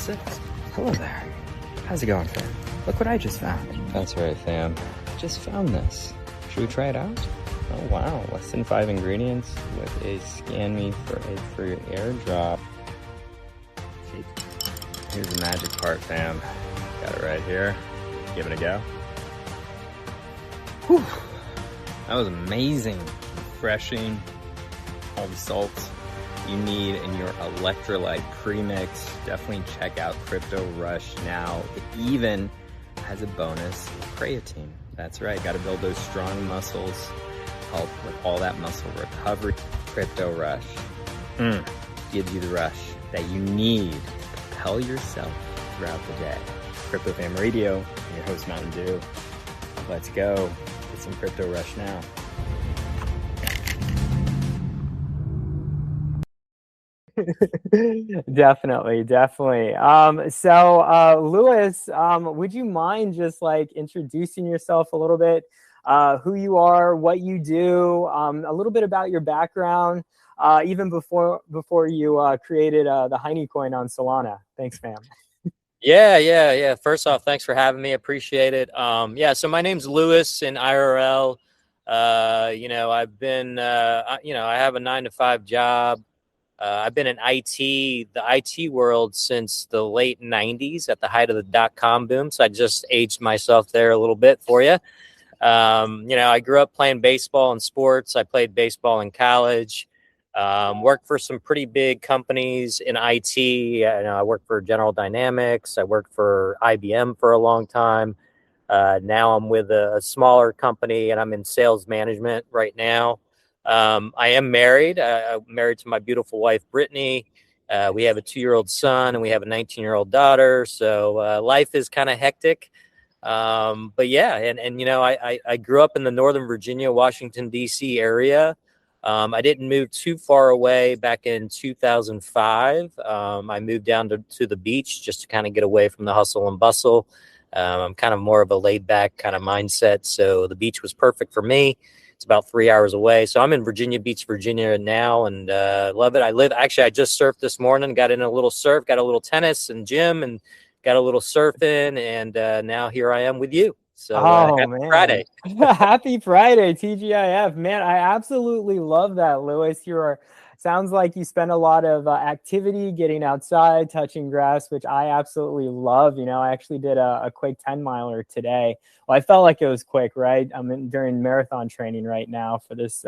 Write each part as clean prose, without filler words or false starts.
6. Hello there. How's it going, fam? Look what I just found. That's right, fam. Just found this. Should we try it out? Oh, wow. Less than 5 ingredients with a scan me for a free airdrop. Here's the magic part, fam. Got it right here. Give it a go. Whew. That was amazing. Refreshing. All the salts you need in your electrolyte premix. Definitely check out Crypto Rush now. It even has a bonus creatine. That's right, got to build those strong muscles, help with all that muscle recovery. Crypto Rush gives you the rush that you need to propel yourself throughout the day. Crypto Fam Radio, I'm your host Mountain Dew. Let's go get some Crypto Rush now. Definitely. So Lewis, would you mind just like introducing yourself a little bit, who you are, what you do, a little bit about your background, even before you created the Hiney coin on Solana? Thanks, fam. Yeah. First off, thanks for having me. Appreciate it. So my name's Lewis in IRL. I've been, I have a 9-to-5 job. I've been in the IT world since the late 90s at the height of the .com boom. So I just aged myself there a little bit for you. I grew up playing baseball and sports. I played baseball in college, worked for some pretty big companies in IT. I worked for General Dynamics. I worked for IBM for a long time. Now I'm with a smaller company and I'm in sales management right now. I am married. I'm married to my beautiful wife, Brittany. We have a 2-year-old son and we have a 19-year-old daughter. So life is kind of hectic. But yeah, I grew up in the Northern Virginia, Washington, D.C. area. I didn't move too far away back in 2005. I moved down to the beach just to kind of get away from the hustle and bustle. I'm kind of more of a laid back kind of mindset. So the beach was perfect for me. It's about 3 hours away. So I'm in Virginia Beach, Virginia now, and love it. I just surfed this morning, got in a little surf, got a little tennis and gym, and got a little surfing, and now here I am with you. So happy Friday. Happy Friday, TGIF. Man, I absolutely love that, Lewis. Sounds like you spend a lot of activity getting outside, touching grass, which I absolutely love. I actually did a quick 10-miler today. Well, I felt like it was quick, right? I'm during marathon training right now for this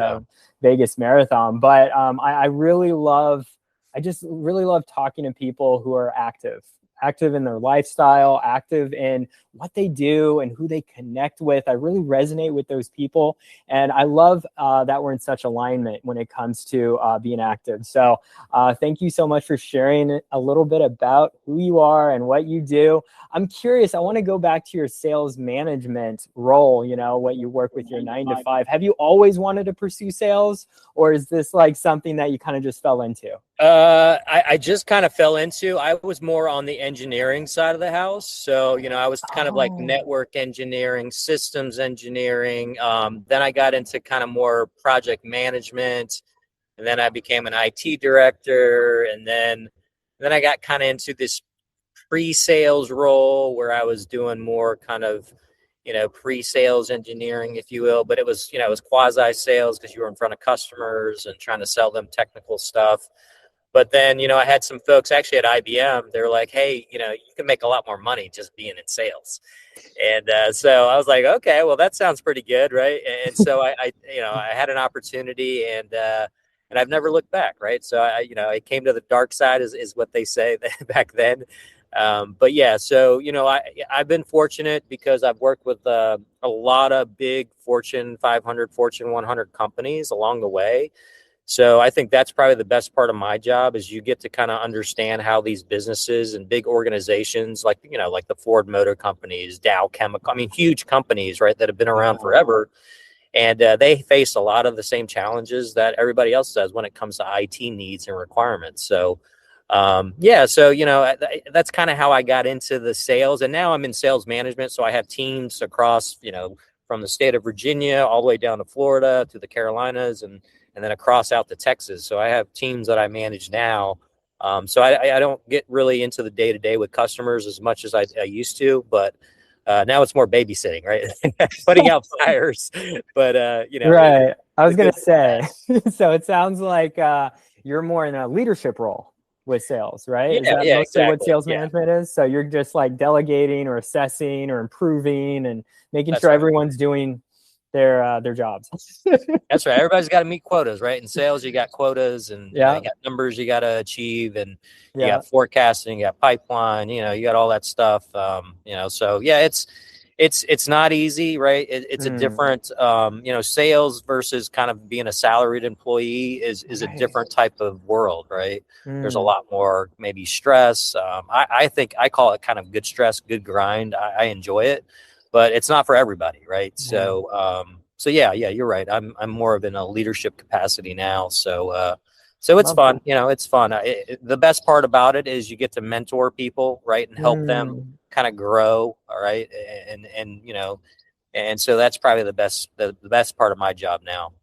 Vegas marathon. But I just really love talking to people who are active in their lifestyle, active in what they do and who they connect with. I really resonate with those people. And I love that we're in such alignment when it comes to being active. So thank you so much for sharing a little bit about who you are and what you do. I'm curious, I want to go back to your sales management role, what you work with your 9-to-5. Have you always wanted to pursue sales, or is this like something that you kind of just fell into? I just kind of fell into. I was more on the engineering side of the house. So, I was kind of like network engineering, systems engineering. Then I got into kind of more project management, and then I became an IT director. And then I got kind of into this pre-sales role where I was doing more kind of, pre-sales engineering, if you will. But it was quasi-sales because you were in front of customers and trying to sell them technical stuff. But then, I had some folks actually at IBM. They were like, hey, you can make a lot more money just being in sales. And so I was like, okay, well, that sounds pretty good, right? And so I had an opportunity, and I've never looked back, right? So I came to the dark side, is what they say back then. But yeah, so I've been fortunate because I've worked with a lot of big Fortune 500, Fortune 100 companies along the way. So I think that's probably the best part of my job is you get to kind of understand how these businesses and big organizations like the Ford Motor Companies, Dow Chemical, huge companies, right, that have been around forever. And they face a lot of the same challenges that everybody else does when it comes to IT needs and requirements. So, that's kind of how I got into the sales. And now I'm in sales management. So I have teams across, from the state of Virginia all the way down to Florida to the Carolinas and then across out to Texas. So I have teams that I manage now So I don't get really into the day to day with customers as much as I used to, but now it's more babysitting, right? Putting out fires, but Right. I was the gonna good. say, so it sounds like you're more in a leadership role with sales, right? Is Yeah, that yeah, mostly what exactly. sales Yeah, management is? So you're just like delegating or assessing or improving and making that's sure right. everyone's doing their jobs. That's right. Everybody's got to meet quotas, right? In sales, you got quotas, and you Yeah. got numbers you got to achieve, and you Yeah. got forecasting, you got pipeline, you got all that stuff. So yeah, it's not easy, right? It's a Mm, different, sales versus kind of being a salaried employee is a right. different type of world, right? There's a Mm, lot more maybe stress. I think I call it kind of good stress, good grind. I enjoy it, but it's not for everybody, right? yeah. So yeah, you're right. I'm more of in a leadership capacity now. So it's Love fun. that. It's fun. The best part about it is you get to mentor people, right, and help them Mm. kind of grow. All right, and so that's probably the best part of my job now.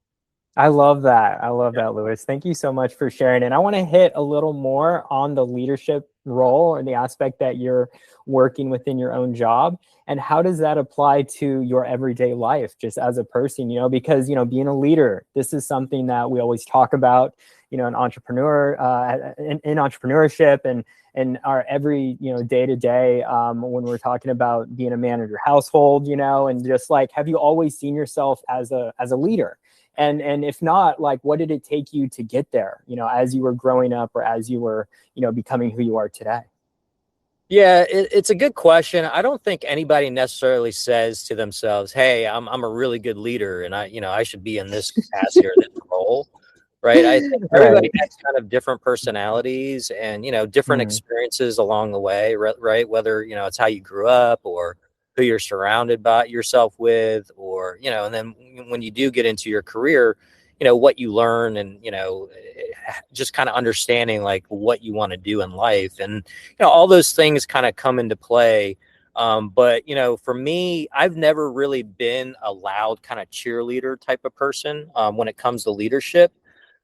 I love that. I love Yeah. that, Lewis. Thank you so much for sharing. And I want to hit a little more on the leadership role and the aspect that you're working within your own job. And how does that apply to your everyday life just as a person? Because, being a leader, this is something that we always talk about, an entrepreneur, in entrepreneurship and our every, day to day, when we're talking about being a man of your household, and just like, have you always seen yourself as a leader? And if not, like, what did it take you to get there, as you were growing up or as you were, becoming who you are today? Yeah, it's a good question. I don't think anybody necessarily says to themselves, "Hey, I'm a really good leader, and I should be in this capacity or this role." Right? I think Right. everybody has kind of different personalities and different Mm, experiences along the way, right? Whether it's how you grew up or who you're surrounded by yourself with, or and then when you do get into your career, what you learn and just kind of understanding like what you want to do in life, and all those things kind of come into play. But for me, I've never really been a loud kind of cheerleader type of person when it comes to leadership.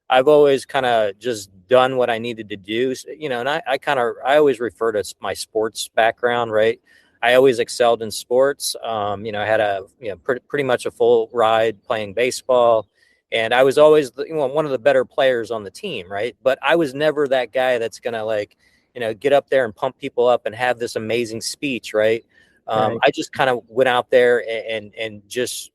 I've always kind of just done what I needed to do, and I always refer to my sports background, right? I always excelled in sports. I had pretty much a full ride playing baseball, and I was always one of the better players on the team, right? But I was never that guy that's gonna like, get up there and pump people up and have this amazing speech, right? right. I just kind of went out there and just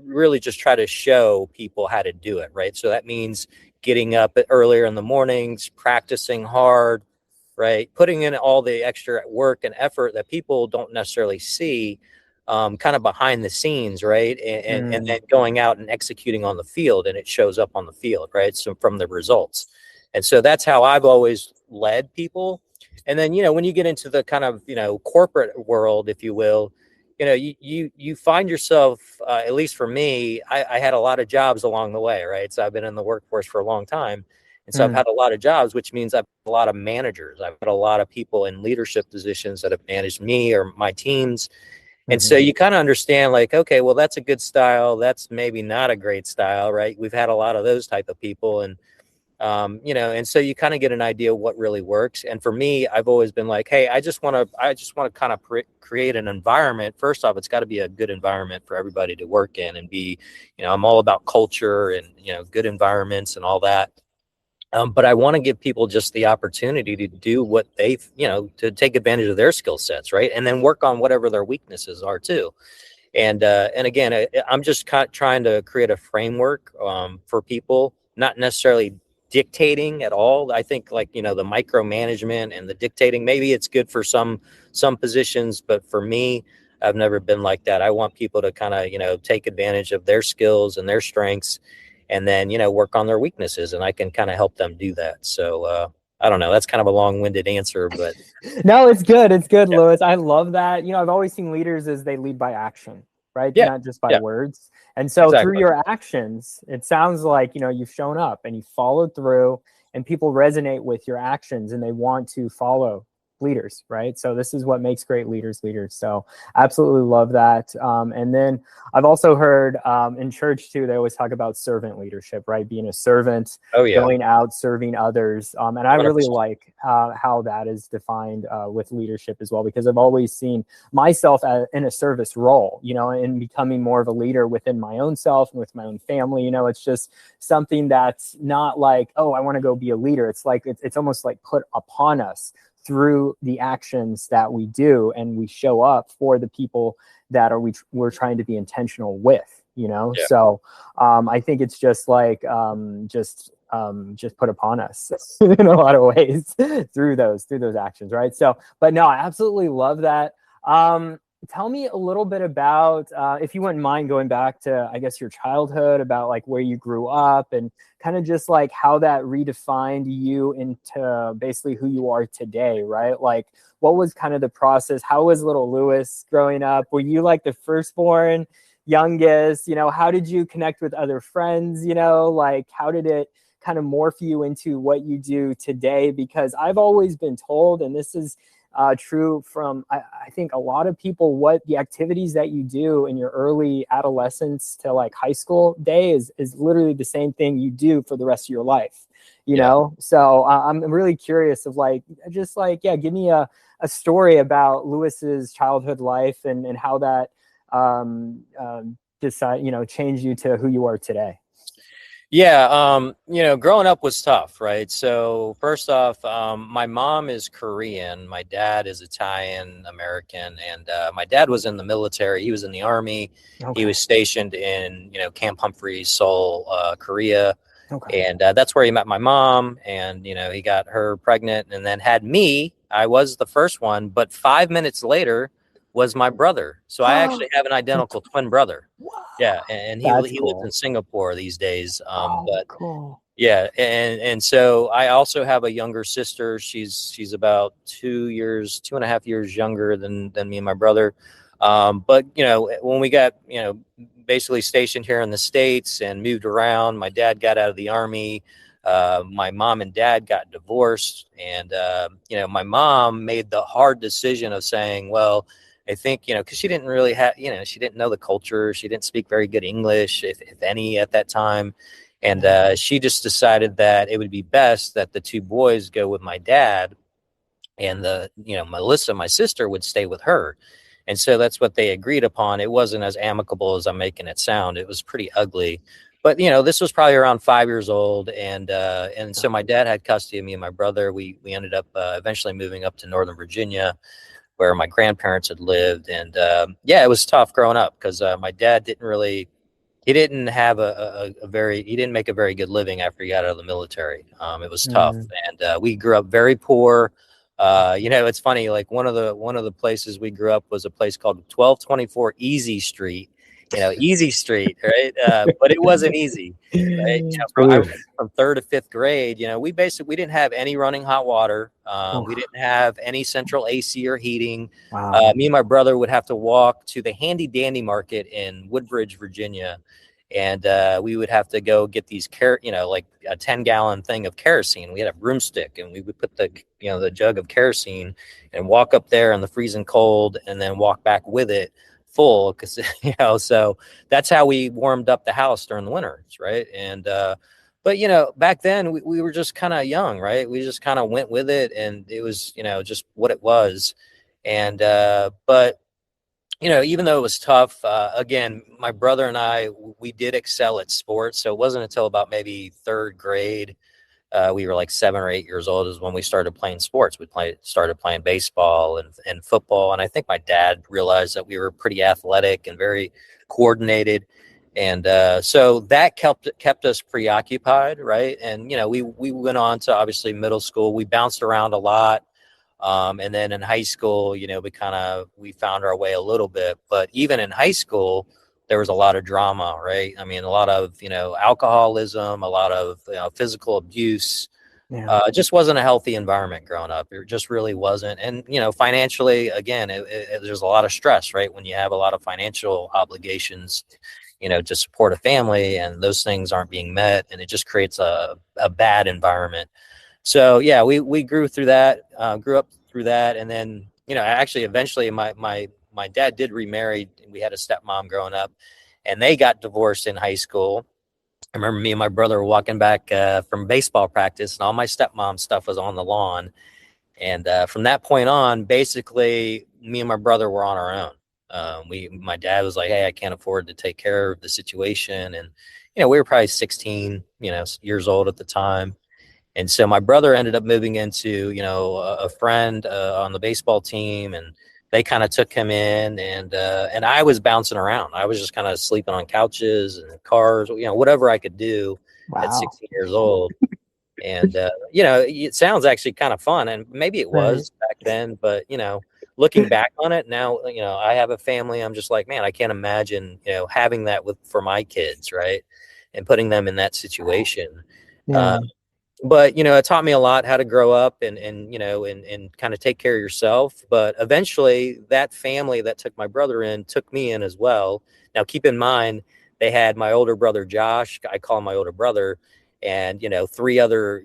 really just try to show people how to do it, right? So that means getting up earlier in the mornings, practicing hard, right? Putting in all the extra work and effort that people don't necessarily see, kind of behind the scenes, right? And Mm, then going out and executing on the field, and it shows up on the field, right? So from the results. And so that's how I've always led people. And then, when you get into the kind of, corporate world, if you will, you find yourself, at least for me, I had a lot of jobs along the way, right? So I've been in the workforce for a long time. And so I've mm, had a lot of jobs, which means I've had a lot of managers. I've had a lot of people in leadership positions that have managed me or my teams. And so mhm. you kind of understand like, okay, well, that's a good style. That's maybe not a great style, right? We've had a lot of those type of people. And so you kind of get an idea of what really works. And for me, I've always been like, hey, I just want to kind of create an environment. First off, it's got to be a good environment for everybody to work in and be, I'm all about culture and, good environments and all that. But I want to give people just the opportunity to do what to take advantage of their skill sets, right? And then work on whatever their weaknesses are too. And again, I'm just trying to create a framework for people, not necessarily dictating at all. I think like the micromanagement and the dictating, maybe it's good for some positions, but for me, I've never been like that. I want people to kind of take advantage of their skills and their strengths, and then work on their weaknesses, and I can kind of help them do that. So I don't know. That's kind of a long-winded answer, but No, it's good. It's good, yeah, Lewis. I love that. I've always seen leaders as they lead by action, right? yeah, Not just by yeah, words. And so through exactly. your actions, it sounds like, you've shown up and you followed through and people resonate with your actions and they want to follow leaders, right? So this is what makes great leaders leaders. So absolutely love that. And then I've also heard in church too, they always talk about servant leadership, right? Being a servant, Oh yeah, going out, serving others. And I really 100%. like how that is defined with leadership as well, because I've always seen myself in a service role, you know, and becoming more of a leader within my own self and with my own family. You know, it's just something that's not like, oh, I want to go be a leader. It's like, it's almost like put upon us through the actions that we do, and we show up for the people that we're trying to be intentional with, you know? Yeah. So I think it's just like, just put upon us in a lot of ways through those actions, right? So, but no, I absolutely love that. Tell me a little bit about, if you wouldn't mind going back to, I guess, your childhood, about like where you grew up and kind of just like how that redefined you into basically who you are today, right? Like, what was kind of the process? How was little Lewis growing up? Were you like the firstborn, youngest? You know, how did you connect with other friends? You know, like how did it kind of morph you into what you do today? Because I've always been told, and this is true from, I think, a lot of people, what the activities that you do in your early adolescence to like high school day is literally the same thing you do for the rest of your life, you Yeah. know? So I'm really curious of like, just like, yeah, give me a story about Lewis's childhood life and how that changed you to who you are today. Yeah, growing up was tough, right? So first off, my mom is Korean, my dad is Italian American, and my dad was in the military. He was in the army. He Okay. was stationed in, Camp Humphreys, Seoul, Korea, Okay. and that's where he met my mom. And he got her pregnant, and then had me. I was the first one, but 5 minutes later was my brother. So I actually have an identical twin brother. Wow. Yeah, and he That's lives in cool. Singapore these days. Oh, But cool. yeah, and so I also have a younger sister. She's about 2 years, 2.5 years younger than me and my brother. But when we got basically stationed here in the States and moved around, my dad got out of the army. My mom and dad got divorced, and my mom made the hard decision of saying, well, I think, because she didn't really have, she didn't know the culture. She didn't speak very good English, if any, at that time. And she just decided that it would be best that the two boys go with my dad, and Melissa, my sister, would stay with her. And so that's what they agreed upon. It wasn't as amicable as I'm making it sound. It was pretty ugly. But, this was probably around 5 years old. And so my dad had custody of me and my brother. We ended up eventually moving up to Northern Virginia, where my grandparents had lived. And it was tough growing up because my dad he didn't have he didn't make a very good living after he got out of the military. It was tough. Mm. And we grew up very poor. It's funny, like one of the places we grew up was a place called 1224 Easy Street, Easy Street, right? But it wasn't easy, right? I remember Oof. from third to fifth grade, we didn't have any running hot water. We Oof. didn't have any central AC or heating. Wow. Me and my brother would have to walk to the Handy Dandy Market in Woodbridge, Virginia, and we would have to go get these like a 10-gallon thing of kerosene. We had a broomstick, and we would put the jug of kerosene and walk up there in the freezing cold, and then walk back with it full, because so that's how we warmed up the house during the winters, right? And but back then we were just kind of young, right? We just kind of went with it, and it was just what it was. And but even though it was tough, again, my brother and I, we did excel at sports. So it wasn't until about maybe third grade, we were like 7 or 8 years old, is when we started playing sports. Started playing baseball and football. And I think my dad realized that we were pretty athletic and very coordinated. And so that kept us preoccupied, right? And, we went on to obviously middle school. We bounced around a lot. And then in high school, we found our way a little bit, but even in high school, there was a lot of drama, right? I mean, a lot of, alcoholism, a lot of physical abuse. Yeah. It just wasn't a healthy environment growing up. It just really wasn't. And, financially, again, there's a lot of stress, right? When you have a lot of financial obligations, to support a family, and those things aren't being met, and it just creates a bad environment. So yeah, we grew through that. Grew up through that. And then, actually, eventually my dad did remarry. We had a stepmom growing up, and they got divorced in high school. I remember me and my brother were walking back from baseball practice, and all my stepmom stuff was on the lawn. And from that point on, basically, me and my brother were on our own. My dad was like, "Hey, I can't afford to take care of the situation," and we were probably 16, years old at the time. And so my brother ended up moving into, a friend on the baseball team, and they kind of took him in, and I was bouncing around. I was just kind of sleeping on couches and cars, whatever I could do at 16 years old. And, it sounds actually kind of fun, and maybe it was back then, but, looking back on it now, I have a family. I'm just like, man, I can't imagine, having that for my kids. Right. And putting them in that situation. Yeah. But, it taught me a lot how to grow up and kind of take care of yourself. But eventually that family that took my brother in took me in as well. Now, keep in mind, they had my older brother, Josh, I call him my older brother, and, 3 other,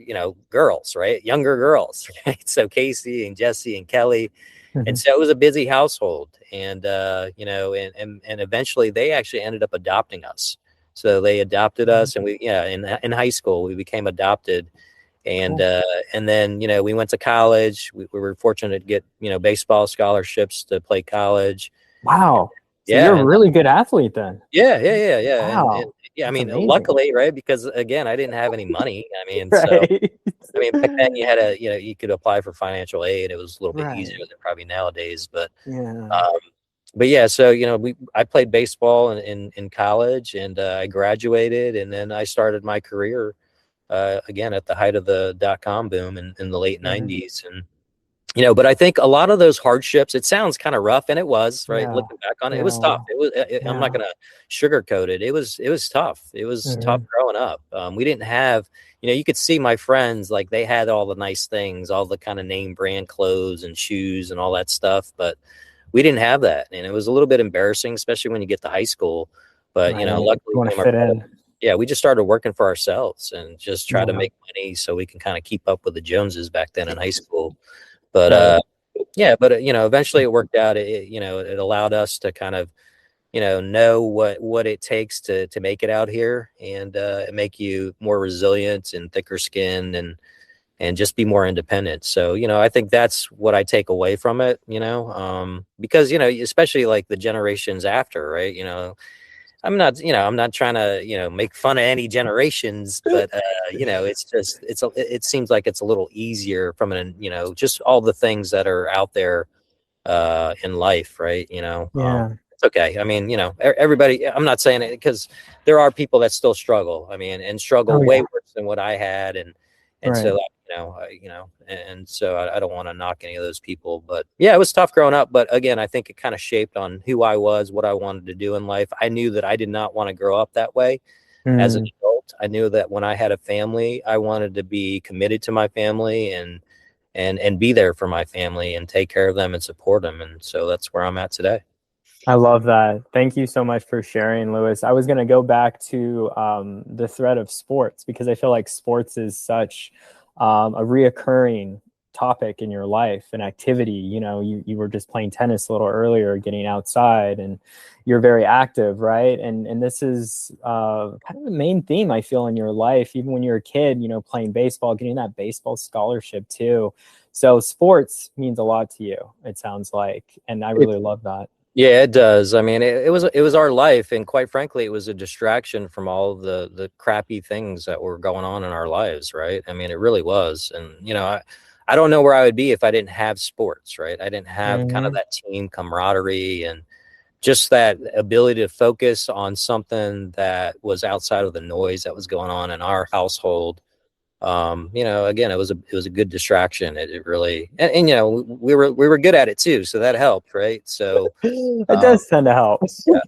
girls, right? Younger girls, right? So Casey and Jesse and Kelly. And so it was a busy household. And, and eventually they actually ended up adopting us. So they adopted us, and in high school, we became adopted. And, and then, we went to college. We were fortunate to get, baseball scholarships to play college. Wow. So you're a really good athlete then. Yeah. Wow. And I mean, amazing. Luckily, right? Because again, I didn't have any money. I mean, back then you had you could apply for financial aid. It was a little bit easier than probably nowadays, but yeah, so, I played baseball in college, and I graduated, and then I started my career again at the height of the .com boom in the late 90s. And, but I think a lot of those hardships, it sounds kind of rough, and it was, right? Looking back on it, it was tough. It was, I'm not going to sugarcoat it. It was tough. It was tough growing up. We didn't have, you could see my friends, like they had all the nice things, all the kind of name brand clothes and shoes and all that stuff. But we didn't have that. And it was a little bit embarrassing, especially when you get to high school. But, luckily, we just started working for ourselves and just try to make money so we can kind of keep up with the Joneses back then in high school. But, eventually it worked out. It allowed us to kind of, know what it takes to make it out here, and make you more resilient and thicker skinned and just be more independent. So, I think that's what I take away from it, because, especially like the generations after, right. I'm not trying to, make fun of any generations, but, it's just, it seems like it's a little easier from just all the things that are out there, in life. Right. It's okay. I mean, everybody, I'm not saying it because there are people that still struggle. I mean, and struggle way worse than what I had. And so, and so I don't want to knock any of those people, but yeah, it was tough growing up. But again, I think it kind of shaped on who I was, what I wanted to do in life. I knew that I did not want to grow up that way as an adult. I knew that when I had a family, I wanted to be committed to my family and be there for my family and take care of them and support them. And so that's where I'm at today. I love that. Thank you so much for sharing, Lewis. I was going to go back to the thread of sports, because I feel like sports is such a reoccurring topic in your life and activity. You were just playing tennis a little earlier, getting outside, and you're very active, right? And this is kind of the main theme I feel in your life, even when you're a kid, playing baseball, getting that baseball scholarship too. So sports means a lot to you, it sounds like, and I really love that. Yeah, it does. I mean, it was our life, and quite frankly, it was a distraction from all of the crappy things that were going on in our lives, right? I mean, it really was. And I don't know where I would be if I didn't have sports, right? I didn't have kind of that team camaraderie and just that ability to focus on something that was outside of the noise that was going on in our household. Again, it was a good distraction. It really, and we were good at it too. So that helped. Right. So it does tend to help. Yeah,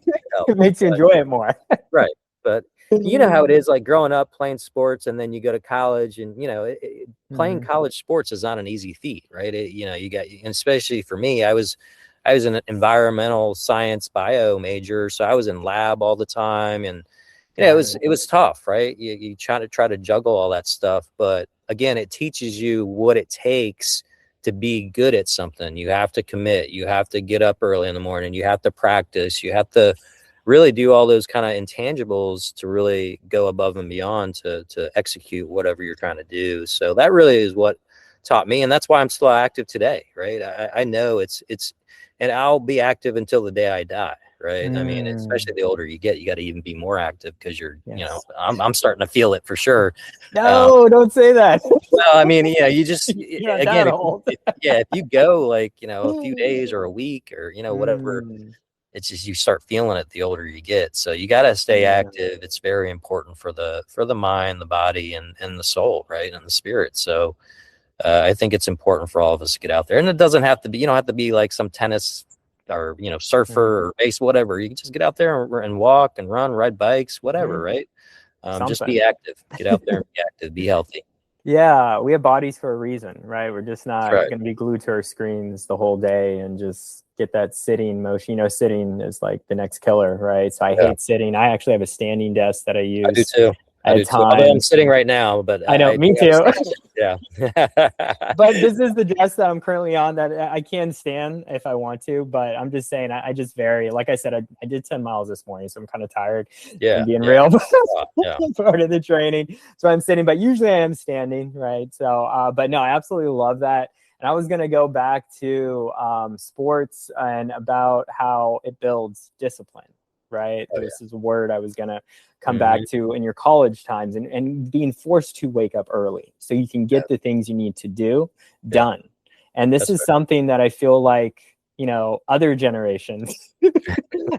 it makes you enjoy it more. Right. But you know how it is, like growing up playing sports, and then you go to college, and playing college sports is not an easy feat, right? You got, and especially for me, I was an environmental science bio major, so I was in lab all the time, and it was tough, right? You try to juggle all that stuff, but again, it teaches you what it takes to be good at something, you have to commit, you have to get up early in the morning, you have to practice, you have to really do all those kind of intangibles to really go above and beyond to execute whatever you're trying to do. So that really is what taught me. And that's why I'm still active today. Right. I know it's, and I'll be active until the day I die. Right. I mean, especially the older you get, you got to even be more active because you're, you know, I'm starting to feel it for sure. No, don't say that. Well, I mean, yeah, you just, You're not again, that old. if you go like, you know, a few days or a week or, you know, whatever, it's just, you start feeling it the older you get. So you got to stay active. It's very important for the mind, the body, and the soul, right, and the spirit. So I think it's important for all of us to get out there. And it doesn't have to be, you don't have to be like some tennis or, you know, surfer or base, whatever. You can just get out there and walk and run, ride bikes, whatever, right? Just be active. Get out there and be active. Be healthy. Yeah, we have bodies for a reason, right? We're just not right. going to be glued to our screens the whole day and just get that sitting motion. You know, sitting is like the next killer, right? So I hate sitting. I actually have a standing desk that I use. I do too. I do too. Although I'm sitting right now, but I know, me too. Yeah. But this is the desk that I'm currently on that I can stand if I want to, but I'm just saying I just vary. Like I said, I did 10 miles this morning, so I'm kind of tired. Yeah. Being real. Part of the training. So I'm sitting, but usually I am standing, right? So, but no, I absolutely love that. And I was going to go back to sports and about how it builds discipline, right? This is a word I was going to come back to in your college times and being forced to wake up early so you can get the things you need to do done. And this is something that I feel like, you know, other generations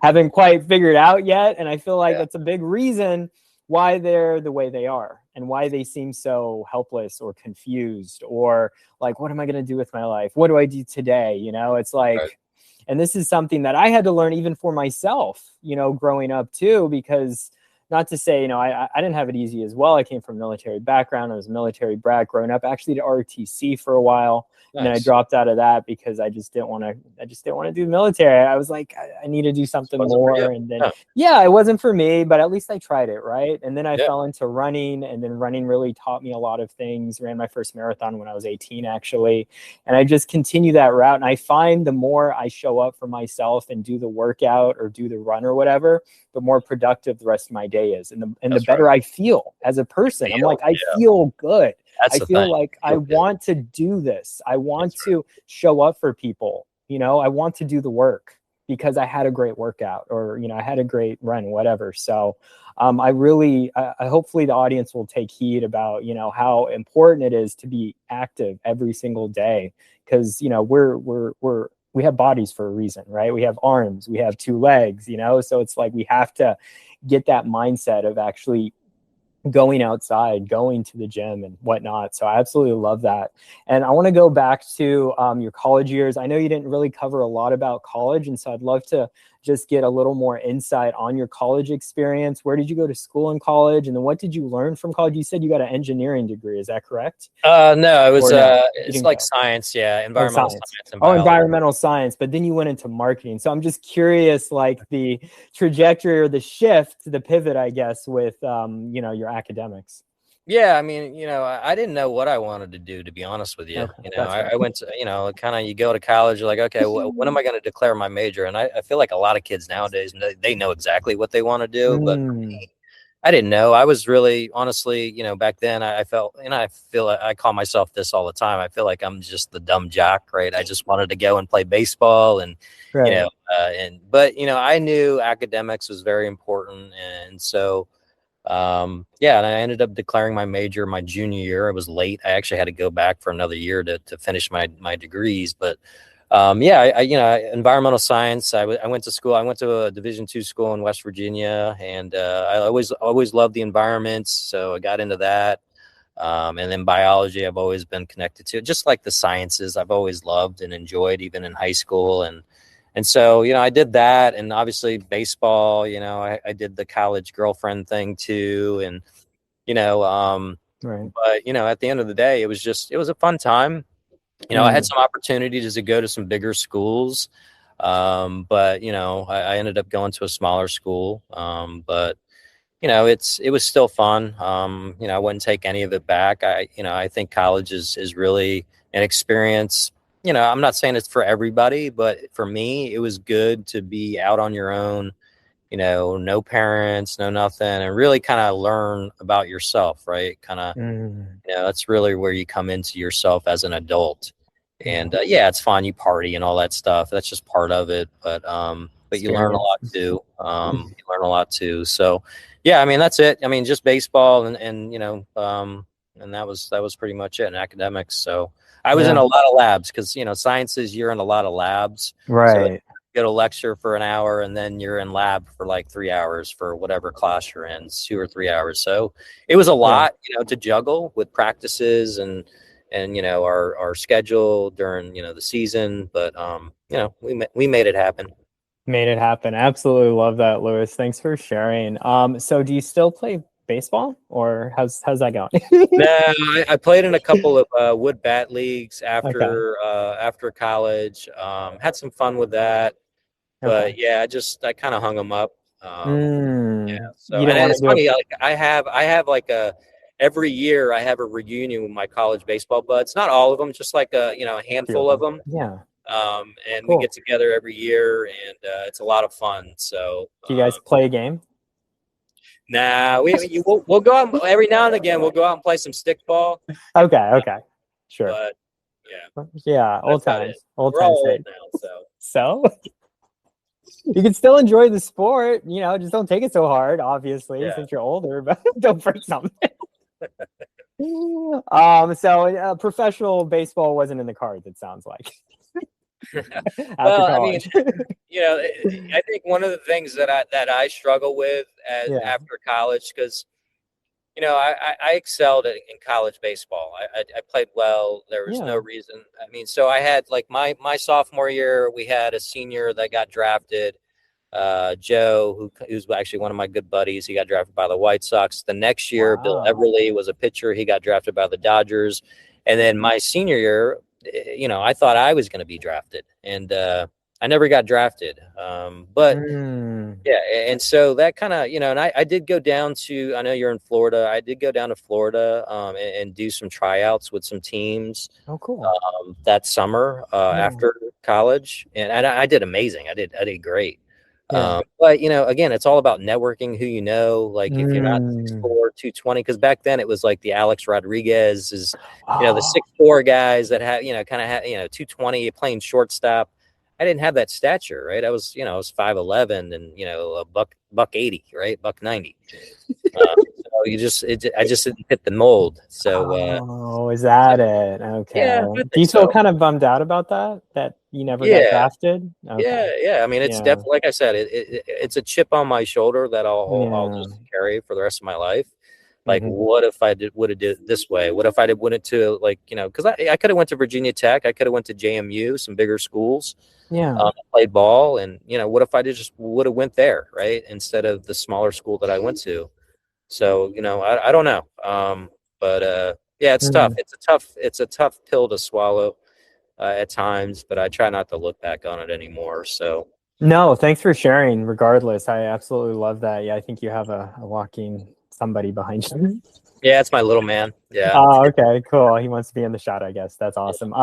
haven't quite figured out yet. And I feel like that's a big reason why they're the way they are and why they seem so helpless or confused or like, what am I going to do with my life? What do I do today? You know, it's like, and this is something that I had to learn even for myself, you know, growing up too, because not to say, you know, I didn't have it easy as well. I came from a military background. I was a military brat growing up. I actually did ROTC for a while. And then I dropped out of that because I just didn't want to do the military. I was like, I need to do something more. And then, it wasn't for me, but at least I tried it. Right. And then I fell into running, and then running really taught me a lot of things. Ran my first marathon when I was 18, actually. And I just continue that route. And I find the more I show up for myself and do the workout or do the run or whatever, the more productive the rest of my day is. And the better I feel as a person. I'm like, I feel good. I feel like I want to do this. I want to show up for people. You know, I want to do the work because I had a great workout or, you know, I had a great run, whatever. So I hopefully the audience will take heed about, you know, how important it is to be active every single day. Because, you know, we have bodies for a reason, right? We have arms, we have two legs, you know? So it's like we have to get that mindset of actually going outside, going to the gym and whatnot. So I absolutely love that. And I want to go back to your college years. I know you didn't really cover a lot about college. And so I'd love to just get a little more insight on your college experience. Where did you go to school in college? And then what did you learn from college? You said you got an engineering degree. Is that correct? No, it was, it's like science. Yeah. Environmental science and biology. Environmental science. But then you went into marketing. So I'm just curious, like the trajectory or the shift, the pivot, I guess, with, you know, your academics. Yeah, I mean, you know, I didn't know what I wanted to do, to be honest with you. Okay, you know, I went to, you know, kind of, you go to college, you're like, okay, when am I going to declare my major? And I feel like a lot of kids nowadays, they know exactly what they want to do. But for me, I didn't know. I was really, honestly, you know, back then I felt, and I feel, I call myself this all the time. I feel like I'm just the dumb jock, right? I just wanted to go and play baseball and, you know, but, you know, I knew academics was very important. And so, and I ended up declaring my major my junior year. I was late. I actually had to go back for another year to finish my degrees. But you know, environmental science. I went to school. I went to a Division II school in West Virginia, and I always loved the environments. So I got into that. And then biology, I've always been connected to, just like the sciences. I've always loved and enjoyed, even in high school. And so, you know, I did that, and obviously baseball, you know, I did the college girlfriend thing too. And, you know, but, you know, at the end of the day, it was a fun time. You know, I had some opportunities to go to some bigger schools. But, you know, I ended up going to a smaller school. But, you know, it was still fun. You know, I wouldn't take any of it back. I think college is really an experience you know, I'm not saying it's for everybody, but for me, it was good to be out on your own, you know, no parents, no nothing, and really kind of learn about yourself, right? Kind of, Mm, you know, that's really where you come into yourself as an adult. yeah. And yeah, it's fun, you party and all that stuff. That's just part of it. But you learn a Experience. lot too. You learn a lot too. So yeah, I mean, that's it. I mean, just baseball and you know, and that was pretty much it in academics. So I was in Yeah. a lot of labs because, you know, sciences, you're in a lot of labs. So Right. get a lecture for an hour and then you're in lab for like 3 hours for whatever class you're in, 2 or 3 hours. So it was a Yeah. lot, you know, to juggle with practices and you know our schedule during, you know, the season. But you know, we made it happen. Made it happen. Absolutely love that, Lewis. Thanks for sharing. So do you still play baseball, or how's that going? No, I played in a couple of wood bat leagues Okay. after college. Had some fun with that, Okay. but yeah, I kind of hung them up. Yeah. So, You and didn't want to it's do it. funny, like I have like every year I have a reunion with my college baseball buds. Not all of them, just like a Few of handful of them. them. Yeah. And we Cool. get together every year, and it's a lot of fun. So, Do you guys play a game? nah, we'll go out every now and again. We'll go out and play some stickball, Okay. Okay. Sure. but yeah, Yeah. that's Old about it. times. Old We're all times. old Say now, so so. You can still enjoy the sport. Just don't take it so hard. Obviously, yeah. since you're older, but don't break something. So professional baseball wasn't in the cards. It sounds like after Well, I mean, college. you know, I think one of the things that I struggle with as Yeah. after college, because you know, I excelled in college baseball. I played well. There was no Yeah. reason. I mean, so I had like my sophomore year, we had a senior that got drafted, Joe, who's actually one of my good buddies. He got drafted by the White Sox. The next year, Bill Wow. Everly was a pitcher. He got drafted by the Dodgers. And then my senior year, you know, I thought I was going to be drafted, and I never got drafted. But Mm. yeah, and so that kind of, you know, and I did go down to, I know you're in Florida. I did go down to Florida and do some tryouts with some teams Oh, cool. that summer Yeah. after college, and I did amazing. I did great. Yeah. But you know, again, it's all about networking. Who you know, like if you're not Mm. 6'4", 220, because back then it was like the Alex Rodriguez is, you know, the Oh. 6'4" guys that had, you know, kind of had, you know, 220 playing shortstop. I didn't have that stature, right? I was 5'11" and, you know, a buck 80, right? Buck 90. So I just didn't fit the mold. So Oh, is that it? yeah, Okay. I Do think you feel so. kind of bummed out about that? That you never got Yeah. drafted? Okay. Yeah. I mean, it's Yeah. definitely, like I said, it's a chip on my shoulder that I'll Yeah. just carry for the rest of my life. Like, Hmm. what if I would have did it this way? What if I went into, like, you know, because I could have went to Virginia Tech, I could have went to JMU, some bigger schools, Yeah. played ball, and you know, what if I just would have went there, right, instead of the smaller school that I went to? So you know, I don't know, but yeah, it's tough. Mhm. It's a tough pill to swallow at times, but I try not to look back on it anymore. So No, thanks for sharing. Regardless, I absolutely love that. Yeah, I think you have a walking somebody behind you. yeah, it's my little man. Yeah. Oh, okay, cool. He wants to be in the shot, I guess. That's awesome.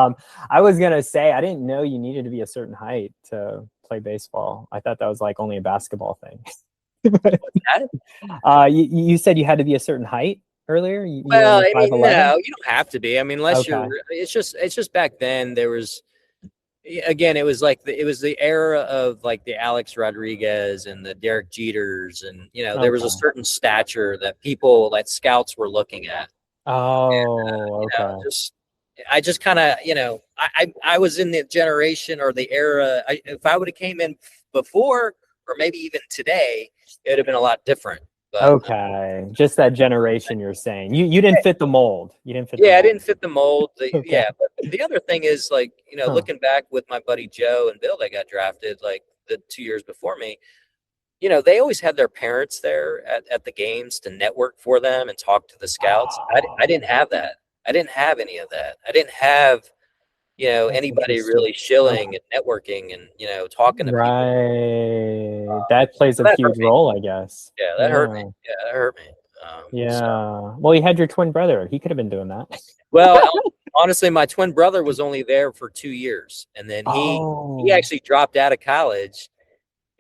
I was gonna say I didn't know you needed to be a certain height to play baseball. I thought that was like only a basketball thing. But, you said you had to be a certain height earlier. You were Well, only I mean, 5'11". no, you don't have to be. I mean, unless you're. Okay. It's just back then there was. Again, it was like it was the era of like the Alex Rodriguez and the Derek Jeters, and you know there was a Okay. certain stature that scouts were looking at. Oh, You know, okay. I just kind of, you know, I was in the generation or the era. If I would have came in before, or maybe even today, it would have been a lot different. But Okay. Just that generation you're saying. You didn't fit the mold. You didn't fit the yeah, I mold. didn't fit the mold. Okay. Yeah, but the other thing is, like, you know, Huh. looking back with my buddy Joe and Bill, that got drafted like the 2 years before me. You know, they always had their parents there at the games to network for them and talk to the scouts. I didn't have that. I didn't have any of that. I didn't have, you know, That's anybody interesting. really Okay. shilling and networking and, you know, talking to people. Right. That plays So a that hurt huge me. role, I guess. Yeah, that hurt me. Yeah. Yeah, that hurt me. So Yeah. Well, you had your twin brother. He could have been doing that. well, honestly, my twin brother was only there for 2 years, and then he Oh, actually dropped out of college,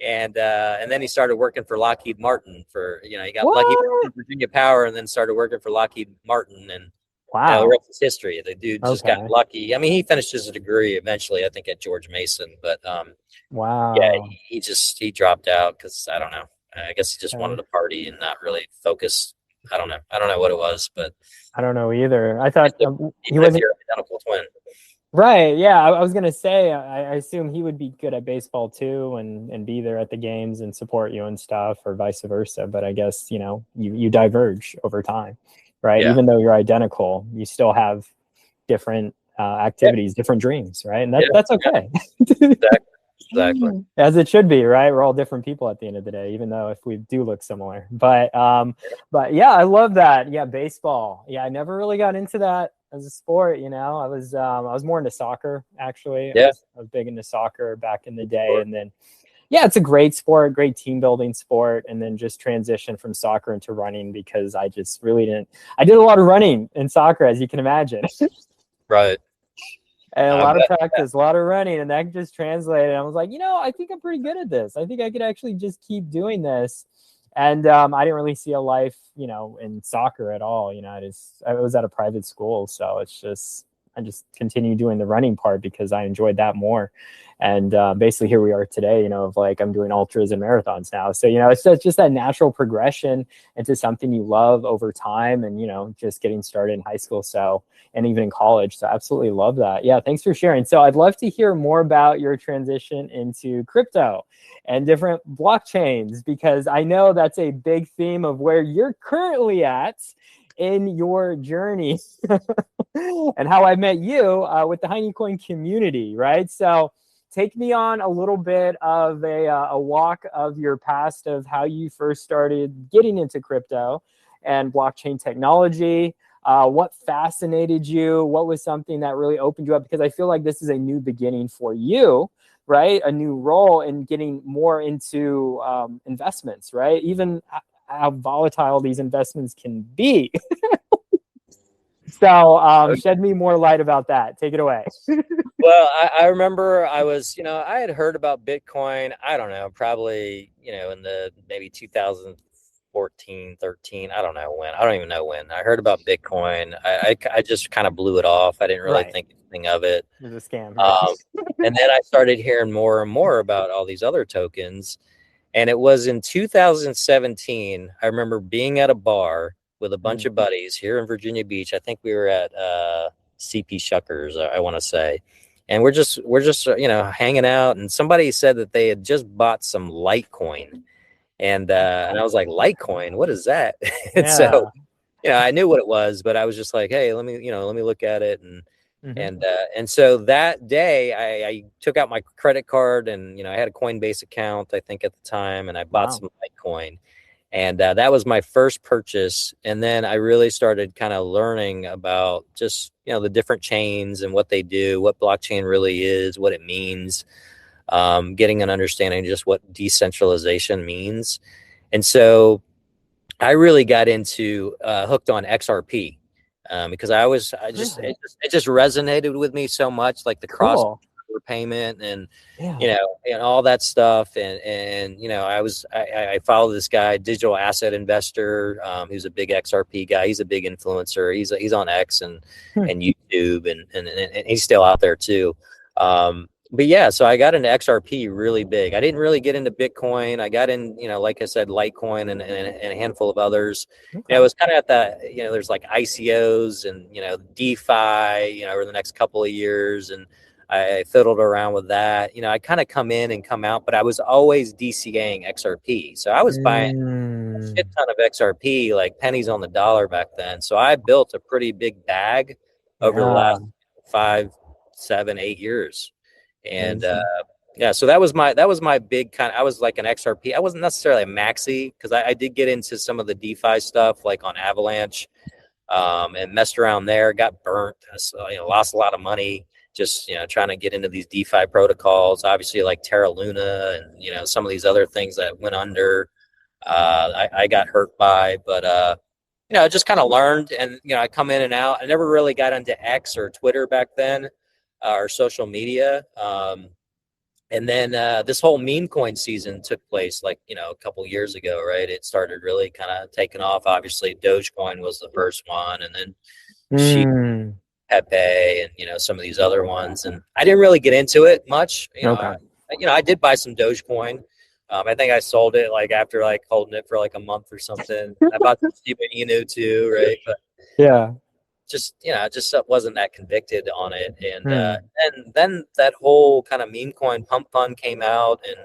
and then he started working for Lockheed Martin he got lucky what? in Virginia Power, and then started working for Lockheed Martin, and the Wow. rest is history. The dude just got Okay. lucky. I mean, he finished his degree eventually, I think, at George Mason, but yeah, Wow. he dropped out because I don't know. I guess he just wanted Okay. to party and not really focus. I don't know. I don't know what it was, but I don't know either. I thought he even if wasn't you're identical twin. right. Yeah, I was gonna say. I assume he would be good at baseball too, and be there at the games and support you and stuff, or vice versa. But I guess you diverge over time, right? Yeah. Even though you're identical, you still have different Yeah. activities, different dreams, right? And Yeah. that's Yeah. okay. Exactly. Exactly. As it should be, right? We're all different people at the end of the day, even though if we do look similar. But yeah, I love that. Yeah, baseball. Yeah, I never really got into that as a sport. I was more into soccer actually. I Yeah. was, I was big into soccer back in the day, and then yeah, it's a great sport, great team building sport, and then just transition from soccer into running because I just really didn't. I did a lot of running in soccer, as you can imagine. Right. And a I lot of bet. practice, a lot of running, and that just translated. I was like, I think I'm pretty good at this. I think I could actually just keep doing this. And I didn't really see a life, in soccer at all. I was at a private school, so I just continued doing the running part because I enjoyed that more. And basically, here we are today. Of like I'm doing ultras and marathons now. So it's just that natural progression into something you love over time, and just getting started in high school. So and even in college. So absolutely love that. Yeah, thanks for sharing. So I'd love to hear more about your transition into crypto and different blockchains, because I know that's a big theme of where you're currently at in your journey and how I met you with the Hiney Coin community, right? So take me on a little bit of a walk of your past of how you first started getting into crypto and blockchain technology. What fascinated you? What was something that really opened you up? Because I feel like this is a new beginning for you, right? A new role in getting more into investments, right? Even how volatile these investments can be. So shed me more light about that. Take it away. Well, I remember I had heard about Bitcoin, I don't know, probably, in the maybe 2014, 13. I don't know when. I don't even know when. I heard about Bitcoin. I just kind of blew it off. I didn't really Right. think anything of it. It was a scam. Yeah. Um, and then I started hearing more and more about all these other tokens. And it was in 2017. I remember being at a bar with a bunch of buddies here in Virginia Beach. I think we were at CP Shuckers, I want to say. And we're just hanging out, and somebody said that they had just bought some Litecoin. And I was like, Litecoin, what is that? And so, Yeah. I knew what it was, but I was just like, hey, let me look at it. And Mm-hmm. and so that day I took out my credit card, and I had a Coinbase account, I think, at the time, and I bought Wow. some Litecoin. And that was my first purchase. And then I really started kind of learning about just the different chains and what they do, what blockchain really is, what it means, getting an understanding of just what decentralization means. And so I really got into hooked on XRP, because it just resonated with me so much, like the cross Cool. payment and Yeah. and all that stuff. And I follow this guy, digital asset investor, who's a big XRP guy. He's a big influencer. He's on X and YouTube, and he's still out there too. But yeah, so I got into XRP really big. I didn't really get into Bitcoin. I got in, like I said, Litecoin and a handful of others. It Okay. was kind of at the, there's like ICOs and, DeFi, over the next couple of years. And I fiddled around with that. I kind of come in and come out, but I was always DCAing XRP. So I was buying a shit ton of XRP, like pennies on the dollar back then. So I built a pretty big bag over the Yeah. last 5, 7, 8 years. And Amazing. yeah, so that was my big kind of, I was like an XRP. I wasn't necessarily a maxi, because I did get into some of the DeFi stuff, like on Avalanche, and messed around there, got burnt, so, lost a lot of money just, trying to get into these DeFi protocols, obviously like Terra Luna and, some of these other things that went under, I got hurt by, but I just kind of learned, and I come in and out. I never really got into X or Twitter back then, or social media. And then this whole meme coin season took place like, a couple years ago, right? It started really kind of taking off. Obviously, Dogecoin was the first one, and then she Mm, Pepe, and some of these other ones. And I didn't really get into it much. okay. I did buy some Dogecoin. I think I sold it like after like holding it for like a month or something. I bought some Shiba Inu too, right? But Yeah. just wasn't that convicted on it. And Mm, then that whole kind of meme coin pump fund came out, and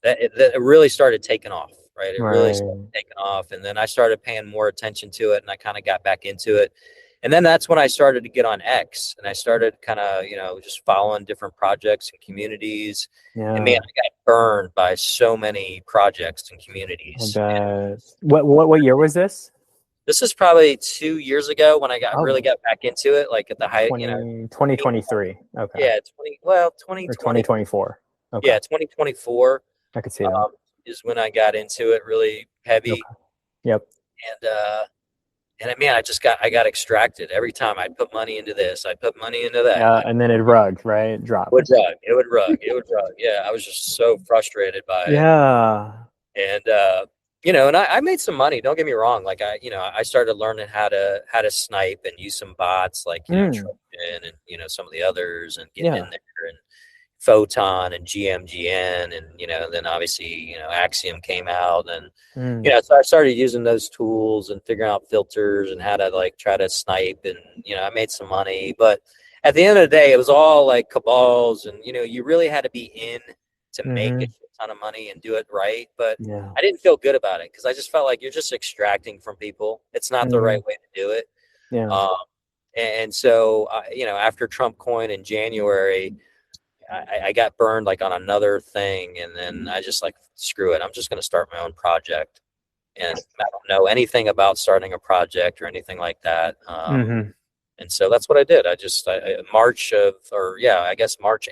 that it really started taking off, right? It really started right. taking off, and then I started paying more attention to it, and I kind of got back into it. And then that's when I started to get on X, and I started kind of, just following different projects and communities. And man, Yeah. I got burned by so many projects and I communities. bet. What year was this? This is probably 2 years ago when I Oh, really got back into it, like at the height, 2023. Okay. yeah, Or 2020, 2024. Okay. yeah, 2024 I could see that. is when I got into it really heavy. Okay. Yep. And man, I got extracted every time I'd put money into this, I'd put money into that. And then it rugged, right? Drop. It would rug. Yeah, I was just so frustrated by it. Yeah. And and I made some money. Don't get me wrong. Like I started learning how to snipe and use some bots like Mm. Trojan and some of the others, and getting Yeah. in there, and Photon and GMGN, and then obviously Axiom came out, and Mm. so I started using those tools and figuring out filters and how to like try to snipe, and I made some money. But at the end of the day, it was all like cabals, and you really had to be in to make a Mm-hmm. shit ton of money and do it right. But Yeah. I didn't feel good about it because I just felt like you're just extracting from people. It's not the Mm-hmm. right way to do it. Yeah. Um, and so after Trump coin in January, I got burned like on another thing, and then I just like, screw it, I'm just going to start my own project. And I don't know anything about starting a project or anything like that. Mm-hmm. And so that's what I did. March,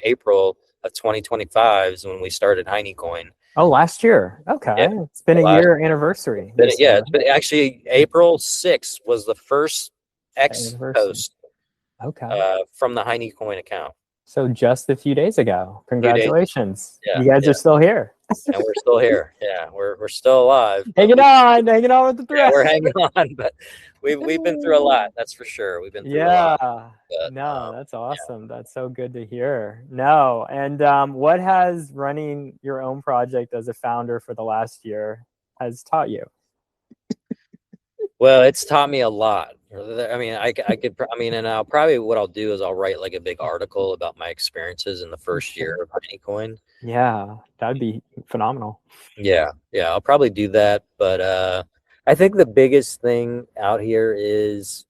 April of 2025 is when we started Hiney Coin. Oh, last year. Yeah, Okay. It's been the a last, year anniversary this yeah, year. it's been actually April 6th was the first X Anniversary. post Okay. from the Hiney Coin account. So just a few days ago. Few days. Congratulations. Yeah, You guys are still here. and we're still here. Yeah, we're still alive. Hanging on with the thread. Yeah, we're hanging on, but we've been through a lot. That's for sure. We've been through a lot. But, No, that's awesome. Yeah. That's so good to hear. No, and what has running your own project as a founder for the last year has taught you? Well, it's taught me a lot. I mean, and what I'll do is I'll write like a big article about my experiences in the first year of Honeycoin. Yeah, that'd be phenomenal. Yeah, I'll probably do that. But I think the biggest thing out here is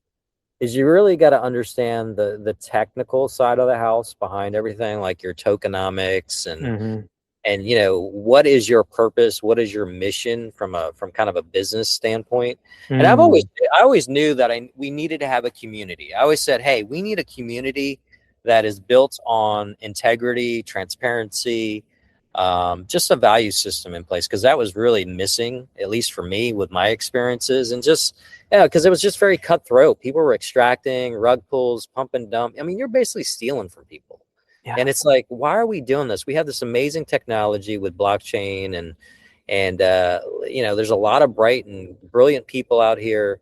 you really got to understand the technical side of the house behind everything, like your tokenomics and what is your purpose, what is your mission from kind of a business standpoint. And I always knew that we needed to have a community. I always said, hey, we need a community that is built on integrity, transparency, just a value system in place, because that was really missing, at least for me with my experiences. And just because it was just very cutthroat. People were extracting, rug pulls, pump and dump. I mean, you're basically stealing from people. Yeah. And it's like, why are we doing this? We have this amazing technology with blockchain, and there's a lot of bright and brilliant people out here.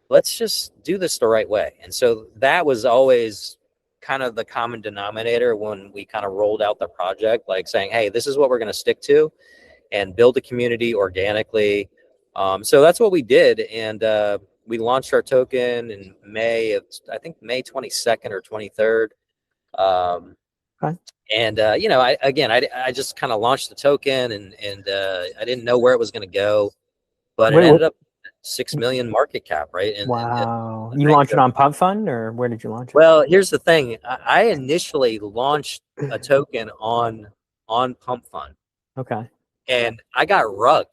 Let's just do this the right way. And so that was always kind of the common denominator when we kind of rolled out the project, like saying, hey, this is what we're going to stick to and build a community organically. So that's what we did. And we launched our token in May 22nd or 23rd. Okay. And I just kind of launched the token, and I didn't know where it was going to go, but it ended up 6 million market cap, right? And, wow! You launched it on Pump Fund, or where did you launch it? Well, here's the thing: I initially launched a token on Pump Fund. Okay. And I got rugged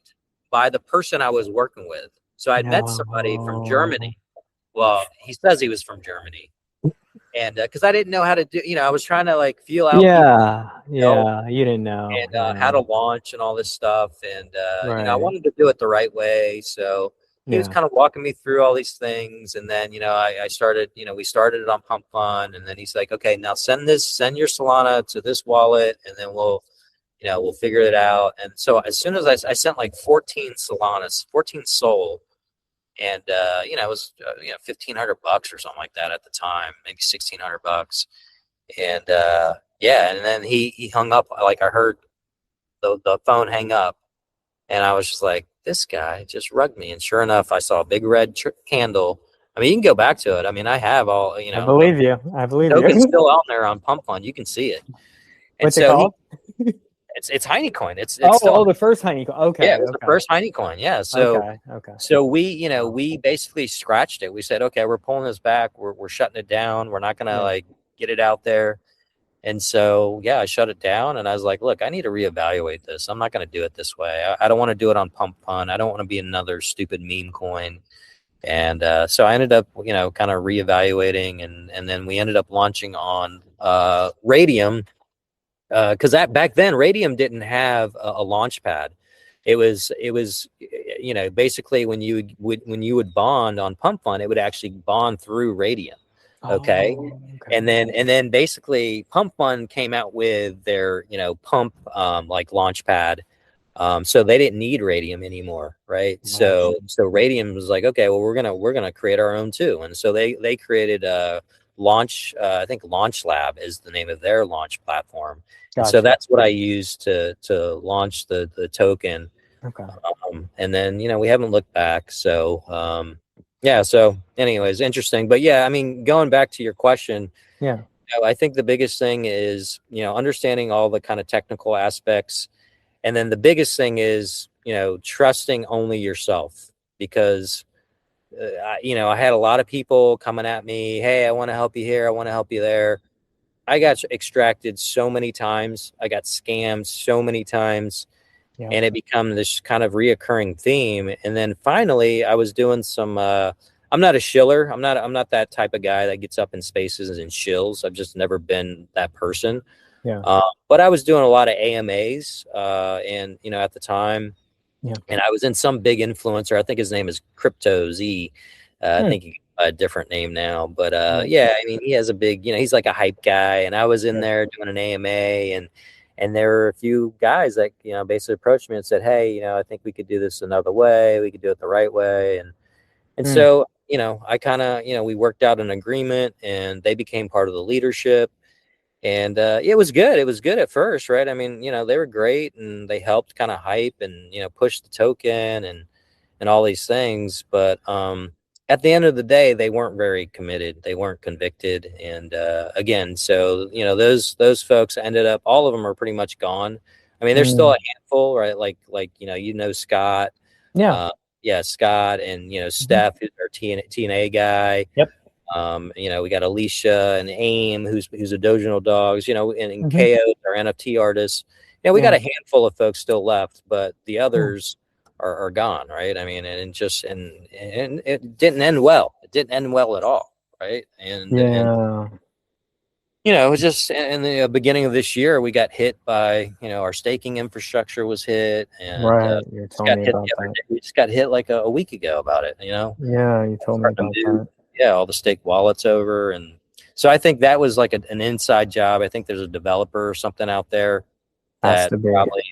by the person I was working with. So I met somebody from Germany. Well, he says he was from Germany. And because I didn't know how to do, I was trying to like feel out. You didn't know. And how to launch and all this stuff. And, I wanted to do it the right way. So he was Yeah. kind of walking me through all these things. And then, I started, we started it on Pump Fund. And then he's like, okay, now send your Solana to this wallet, and then we'll figure it out. And so as soon as I sent like 14 Solanas, 14 Sol, and, it was, $1,500 or something like that at the time, maybe $1,600. And, yeah. And then he hung up, like I heard the phone hang up, and I was just like, this guy just rugged me. And sure enough, I saw a big red candle. I mean, you can go back to it. I mean, I have all, I believe you. I believe token's you. still out there on Pump Fund. You can see it. And What's it so called? it's Hiney coin. It's Oh, still the first Hiney coin. Okay. yeah, it was the first Hiney coin. Yeah. So Okay. so we basically scratched it. We said, okay, we're pulling this back. We're shutting it down. We're not gonna like get it out there. And so, yeah, I shut it down, and I was like, look, I need to reevaluate this. I'm not going to do it this way. I don't want to do it on Pump Fund. I don't want to be another stupid meme coin. And so I ended up, kind of reevaluating, and then we ended up launching on Radium, because back then Radium didn't have a launch pad. It was basically when you would bond on Pump Fund, it would actually bond through Radium. Okay. And then basically Pump Fund came out with their, Pump like launch pad. So they didn't need Radium anymore. Right. So Radium was like, okay, well, we're going to create our own too. And so they created a launch. I think Launch Lab is the name of their launch platform. Gotcha. And so that's what I used to launch the token. Okay. And then, we haven't looked back. So, yeah. So anyways, interesting. But yeah, I mean, going back to your question, I think the biggest thing is, understanding all the kind of technical aspects. And then the biggest thing is, trusting only yourself, because, I had a lot of people coming at me. Hey, I want to help you here. I want to help you there. I got extracted so many times. I got scammed so many times. Yeah. And it became this kind of reoccurring theme. And then finally, I was doing some. I'm not a shiller. I'm not that type of guy that gets up in spaces and shills. I've just never been that person. Yeah. But I was doing a lot of AMAs, and at the time, and I was in some big influencer. I think his name is Crypto Z. I think he a different name now, but yeah, I mean, he has a big. He's like a hype guy, and I was in there doing an AMA, and there were a few guys that, basically approached me and said, hey, I think we could do this another way. We could do it the right way. And so, I kind of, we worked out an agreement, and they became part of the leadership. And it was good. It was good at first, right? I mean, they were great, and they helped kind of hype and, push the token and all these things. But at the end of the day, they weren't very committed. They weren't convicted. And again, so, those folks ended up, all of them are pretty much gone. I mean, there's still a handful, right? Like, Scott. Yeah. Scott and, Steph, who's our TNA guy. Yep. We got Alicia and AIM, who's a Dojo Dogs, and KO, our NFT artists. We got a handful of folks still left, but the others are gone, right? I mean, and it didn't end well. It didn't end well at all, right? And it was just in the beginning of this year, we got hit by, our staking infrastructure was hit, and you're telling me about that. We just got hit like a week ago about it, Yeah, you told me about that. Yeah, all the stake wallets over, and so I think that was like an inside job. I think there's a developer or something out there that probably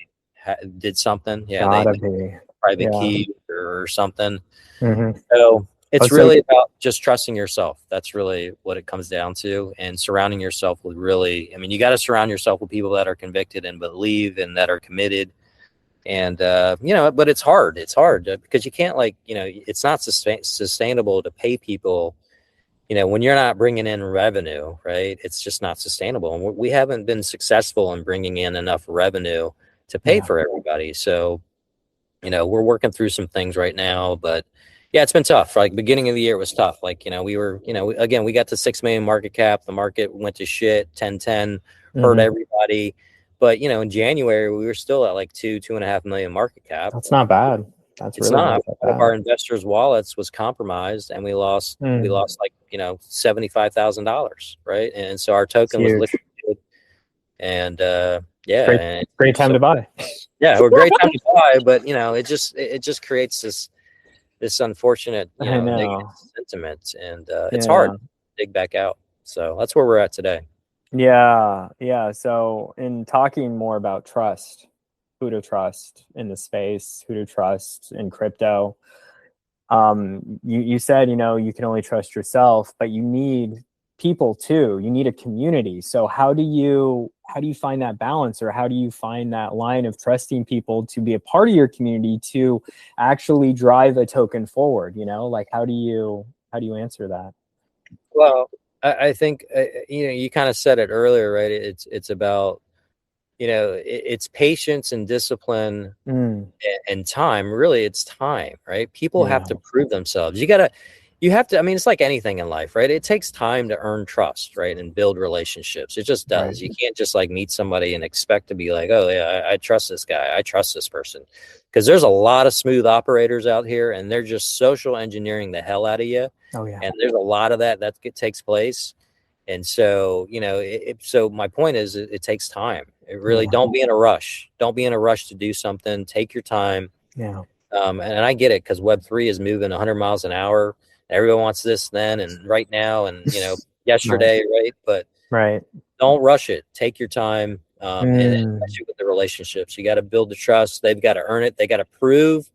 did something. Yeah, they private key or something. So it's really about just trusting yourself. That's really what it comes down to, and surrounding yourself with you got to surround yourself with people that are convicted and believe and that are committed. And, but it's hard. It's hard because you can't it's not sustainable to pay people, when you're not bringing in revenue, right? It's just not sustainable. And we haven't been successful in bringing in enough revenue to pay for everybody. So, we're working through some things right now, but yeah, it's been tough. Like beginning of the year was tough. We were, again, we got to 6 million market cap. The market went to shit, 10, hurt everybody. But, in January, we were still at like 2.5 million market cap. That's not bad. It's really not. One of our investors' wallets was compromised, and we lost like, $75,000. Right. And so our token was liquidated. And great time to buy. Yeah, we're great time to buy. But, it just creates this this unfortunate, I negative know. sentiment, and it's hard Yeah. to dig back out. So that's where we're at today. Yeah. Yeah. So, in talking more about trust, who to trust in the space, who to trust in crypto, you said, you can only trust yourself, but you need people too. You need a community. So how do you find that balance, or how do you find that line of trusting people to be a part of your community to actually drive a token forward? Like, how do you answer that? Well, I think you kind of said it earlier, right? It's about it's patience and discipline Mm, and time. Really, it's time, right? People have yeah. to prove themselves. You have to. I mean, it's like anything in life, right? It takes time to earn trust, right, and build relationships. It just Right. does. You can't just like meet somebody and expect to be like, oh yeah, I trust this guy, I trust this person, because there's a lot of smooth operators out here, and they're just social engineering the hell out of you. Oh yeah. And there's a lot of that takes place. And so, so my point is, it takes time. It really, Yeah. don't be in a rush. Don't be in a rush to do something. Take your time. Yeah. And I get it, because Web3 is moving 100 miles an hour. Everyone wants this then and right now and, Right. yesterday, right? But Right. don't rush it. Take your time, and Mm, especially with the relationships. You got to build the trust. They've got to earn it. They got to prove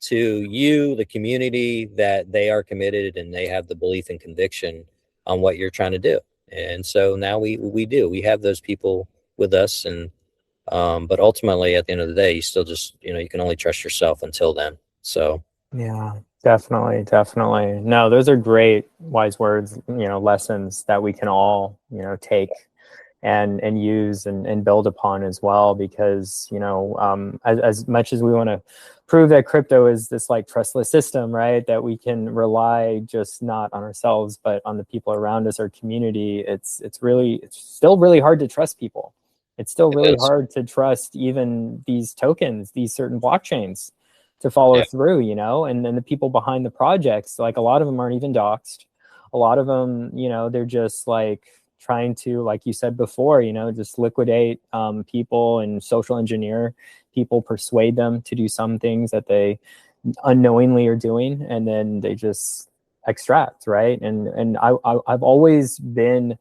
to you, the community, that they are committed and they have the belief and conviction on what you're trying to do. And so now we have those people with us, and but ultimately at the end of the day, you still just you can only trust yourself until then. So yeah. Definitely. Definitely. No, those are great wise words, lessons that we can all, take and use and build upon as well, because as much as we want to prove that crypto is this like trustless system, right, that we can rely just not on ourselves but on the people around us, our community, it's still really hard to trust people. It's still it really is. hard to trust even these tokens, these certain blockchains, to follow Yeah, through, and then the people behind the projects, like a lot of them aren't even doxxed. A lot of them, they're just like trying to, like you said before, just liquidate people and social engineer people, persuade them to do some things that they unknowingly are doing, and then they just extract, right? And I've always been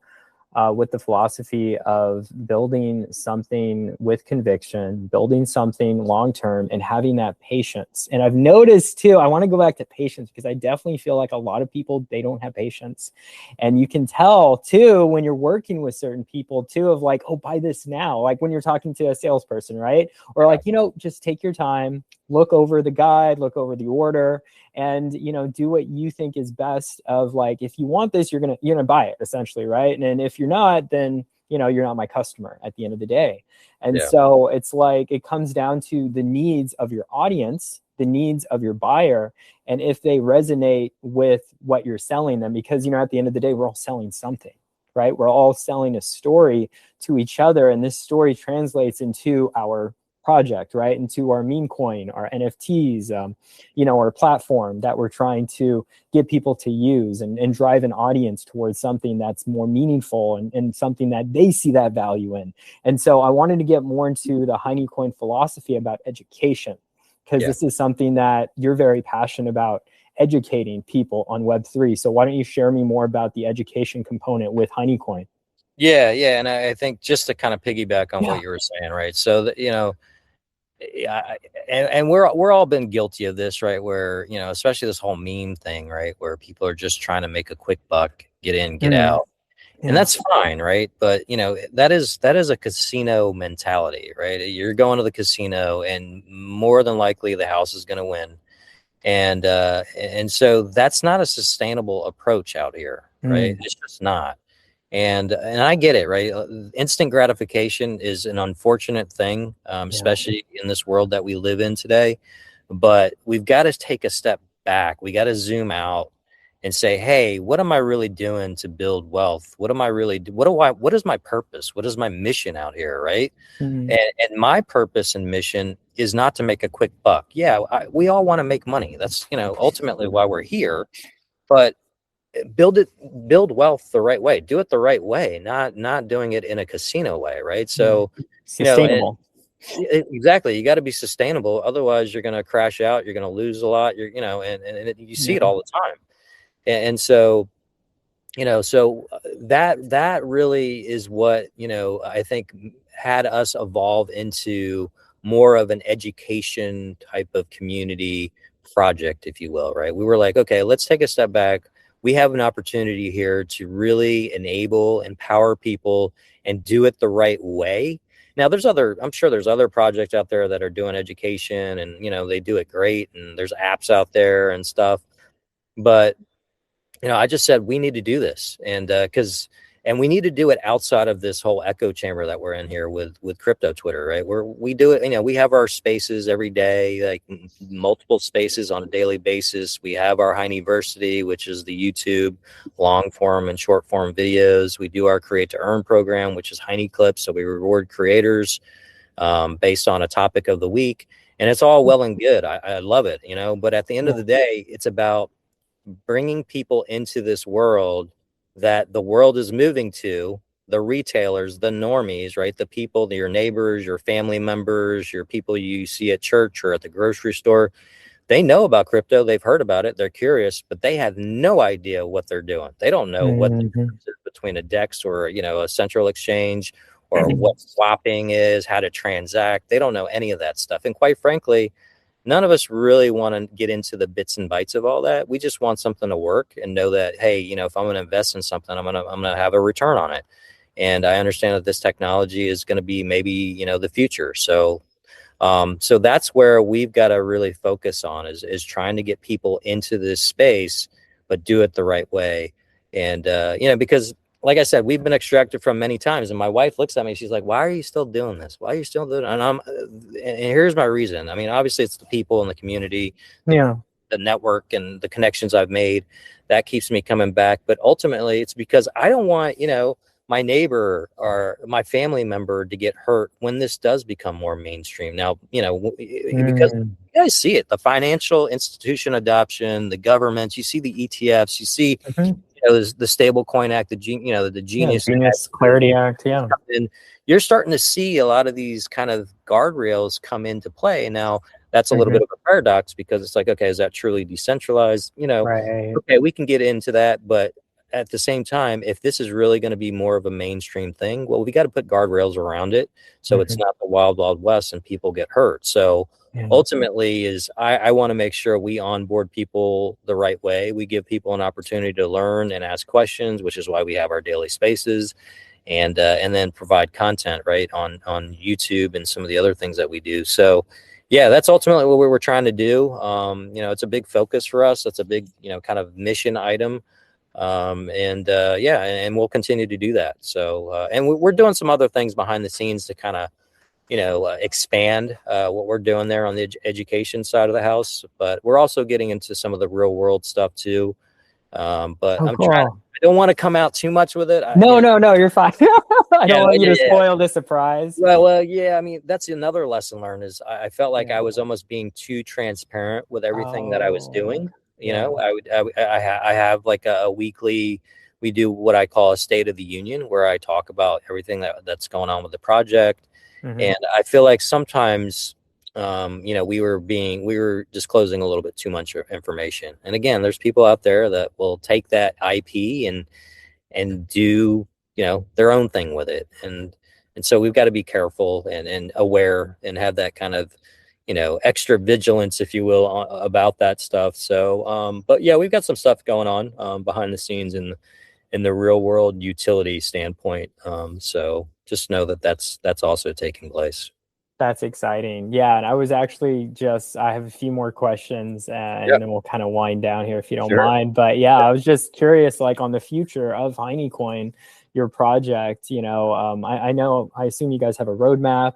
with the philosophy of building something with conviction, building something long term, and having that patience. And I've noticed too, I want to go back to patience, because I definitely feel like a lot of people, they don't have patience. And you can tell too when you're working with certain people too, of like, oh, buy this now. Like when you're talking to a salesperson, right? Or like, just take your time, look over the guide, look over the order, and do what you think is best. Of like, if you want this, you're gonna buy it, essentially, right? And then if you're not, then you're not my customer at the end of the day. And yeah, so it's like, it comes down to the needs of your audience, the needs of your buyer, and if they resonate with what you're selling them. Because at the end of the day, we're all selling something, right? We're all selling a story to each other, and this story translates into our project, right, into our meme coin, our NFTs, our platform that we're trying to get people to use, and drive an audience towards something that's more meaningful, and something that they see that value in. And so I wanted to get more into the Hiney coin philosophy about education, because yeah. this is something that you're very passionate about, educating people on Web3. So why don't you share me more about the education component with Hiney coin? Yeah, and I think just to kind of piggyback on Yeah. what you were saying, right? So that yeah, and we're all been guilty of this, right? Where especially this whole meme thing, right? Where people are just trying to make a quick buck, get in, get Mm, out, and yeah. that's fine, right? But that is a casino mentality, right? You're going to the casino, and more than likely the house is going to win, and so that's not a sustainable approach out here, right? Mm, It's just not. And I get it, right? Instant gratification is an unfortunate thing, yeah. especially in this world that we live in today. But we've got to take a step back. We got to zoom out and say, "Hey, what am I really doing to build wealth? What am I really? What is my purpose? What is my mission out here?" Right? Mm, And my purpose and mission is not to make a quick buck. Yeah, we all want to make money. That's ultimately why we're here. But build wealth the right way, do it the right way, not doing it in a casino way, right? yeah. So and Sustainable. Exactly. You got to be sustainable. Otherwise, you're going to crash out. You're going to lose a lot. And you see it all the time. And so, that really is what, I think had us evolve into more of an education type of community project, if you will, right? We were like, okay, let's take a step back. We have an opportunity here to really empower people and do it the right way. Now I'm sure there's other projects out there that are doing education and, they do it great. And there's apps out there and stuff, but I just said we need to do this, and we need to do it outside of this whole echo chamber that we're in here with crypto Twitter, right? We do it, we have our spaces every day, like multiple spaces on a daily basis. We have our Hineyversity, which is the YouTube long form and short form videos. We do our Create to Earn program, which is Hiney Clips. So we reward creators based on a topic of the week, and it's all well and good. I love it, but at the end of the day, it's about bringing people into this world that the world is moving to, the retailers, the normies, right? The people, your neighbors, your family members, your people you see at church or at the grocery store. They know about crypto. They've heard about it. They're curious, but they have no idea what they're doing. They don't know what the difference is between a DEX or, a central exchange, or what swapping is, how to transact. They don't know any of that stuff. And quite frankly, none of us really want to get into the bits and bytes of all that. We just want something to work and know that, hey, if I'm going to invest in something, I'm going to have a return on it. And I understand that this technology is going to be maybe, the future. So that's where we've got to really focus on is trying to get people into this space, but do it the right way. And, because like I said, we've been extracted from many times, and my wife looks at me. She's like, "Why are you still doing this? Why are you still doing it?" And here's my reason. I mean, obviously, it's the people in the community, the network, and the connections I've made that keeps me coming back. But ultimately, it's because I don't want, my neighbor or my family member to get hurt when this does become more mainstream. Now, because you guys see it, the financial institution adoption, the governments, you see the ETFs, you see. The Stable Coin Act, the Genius Act, Clarity Act, and you're starting to see a lot of these kind of guardrails come into play. Now, that's a little bit of a paradox because it's like, okay, is that truly decentralized? Right. Okay, we can get into that, but at the same time, if this is really going to be more of a mainstream thing, well, we got to put guardrails around it so it's not the wild, wild west and people get hurt. So ultimately I want to make sure we onboard people the right way. We give people an opportunity to learn and ask questions, which is why we have our daily spaces, and then provide content right on YouTube and some of the other things that we do. So yeah, that's ultimately what we were trying to do. It's a big focus for us. That's a big, kind of mission item. And we'll continue to do that. So, and we're doing some other things behind the scenes to kind of, expand what we're doing there on the education side of the house. But we're also getting into some of the real world stuff too. But I'm trying. I don't want to come out too much with it. No, you're fine. I don't want you to spoil the surprise. Well, yeah. I mean, that's another lesson learned is I felt like I was almost being too transparent with everything that I was doing. I have like a weekly, we do what I call a State of the Union, where I talk about everything that's going on with the project. And I feel like sometimes, we were disclosing a little bit too much information. And again, there's people out there that will take that IP and do, their own thing with it. And so we've got to be careful and aware and have that kind of, extra vigilance, if you will, about that stuff. So, but yeah, we've got some stuff going on behind the scenes in the real world utility standpoint. So just know that that's also taking place. That's exciting. Yeah. And I was actually I have a few more questions and then we'll kind of wind down here if you don't mind. But yeah, I was just curious, like on the future of Hineycoin, your project, I assume you guys have a roadmap,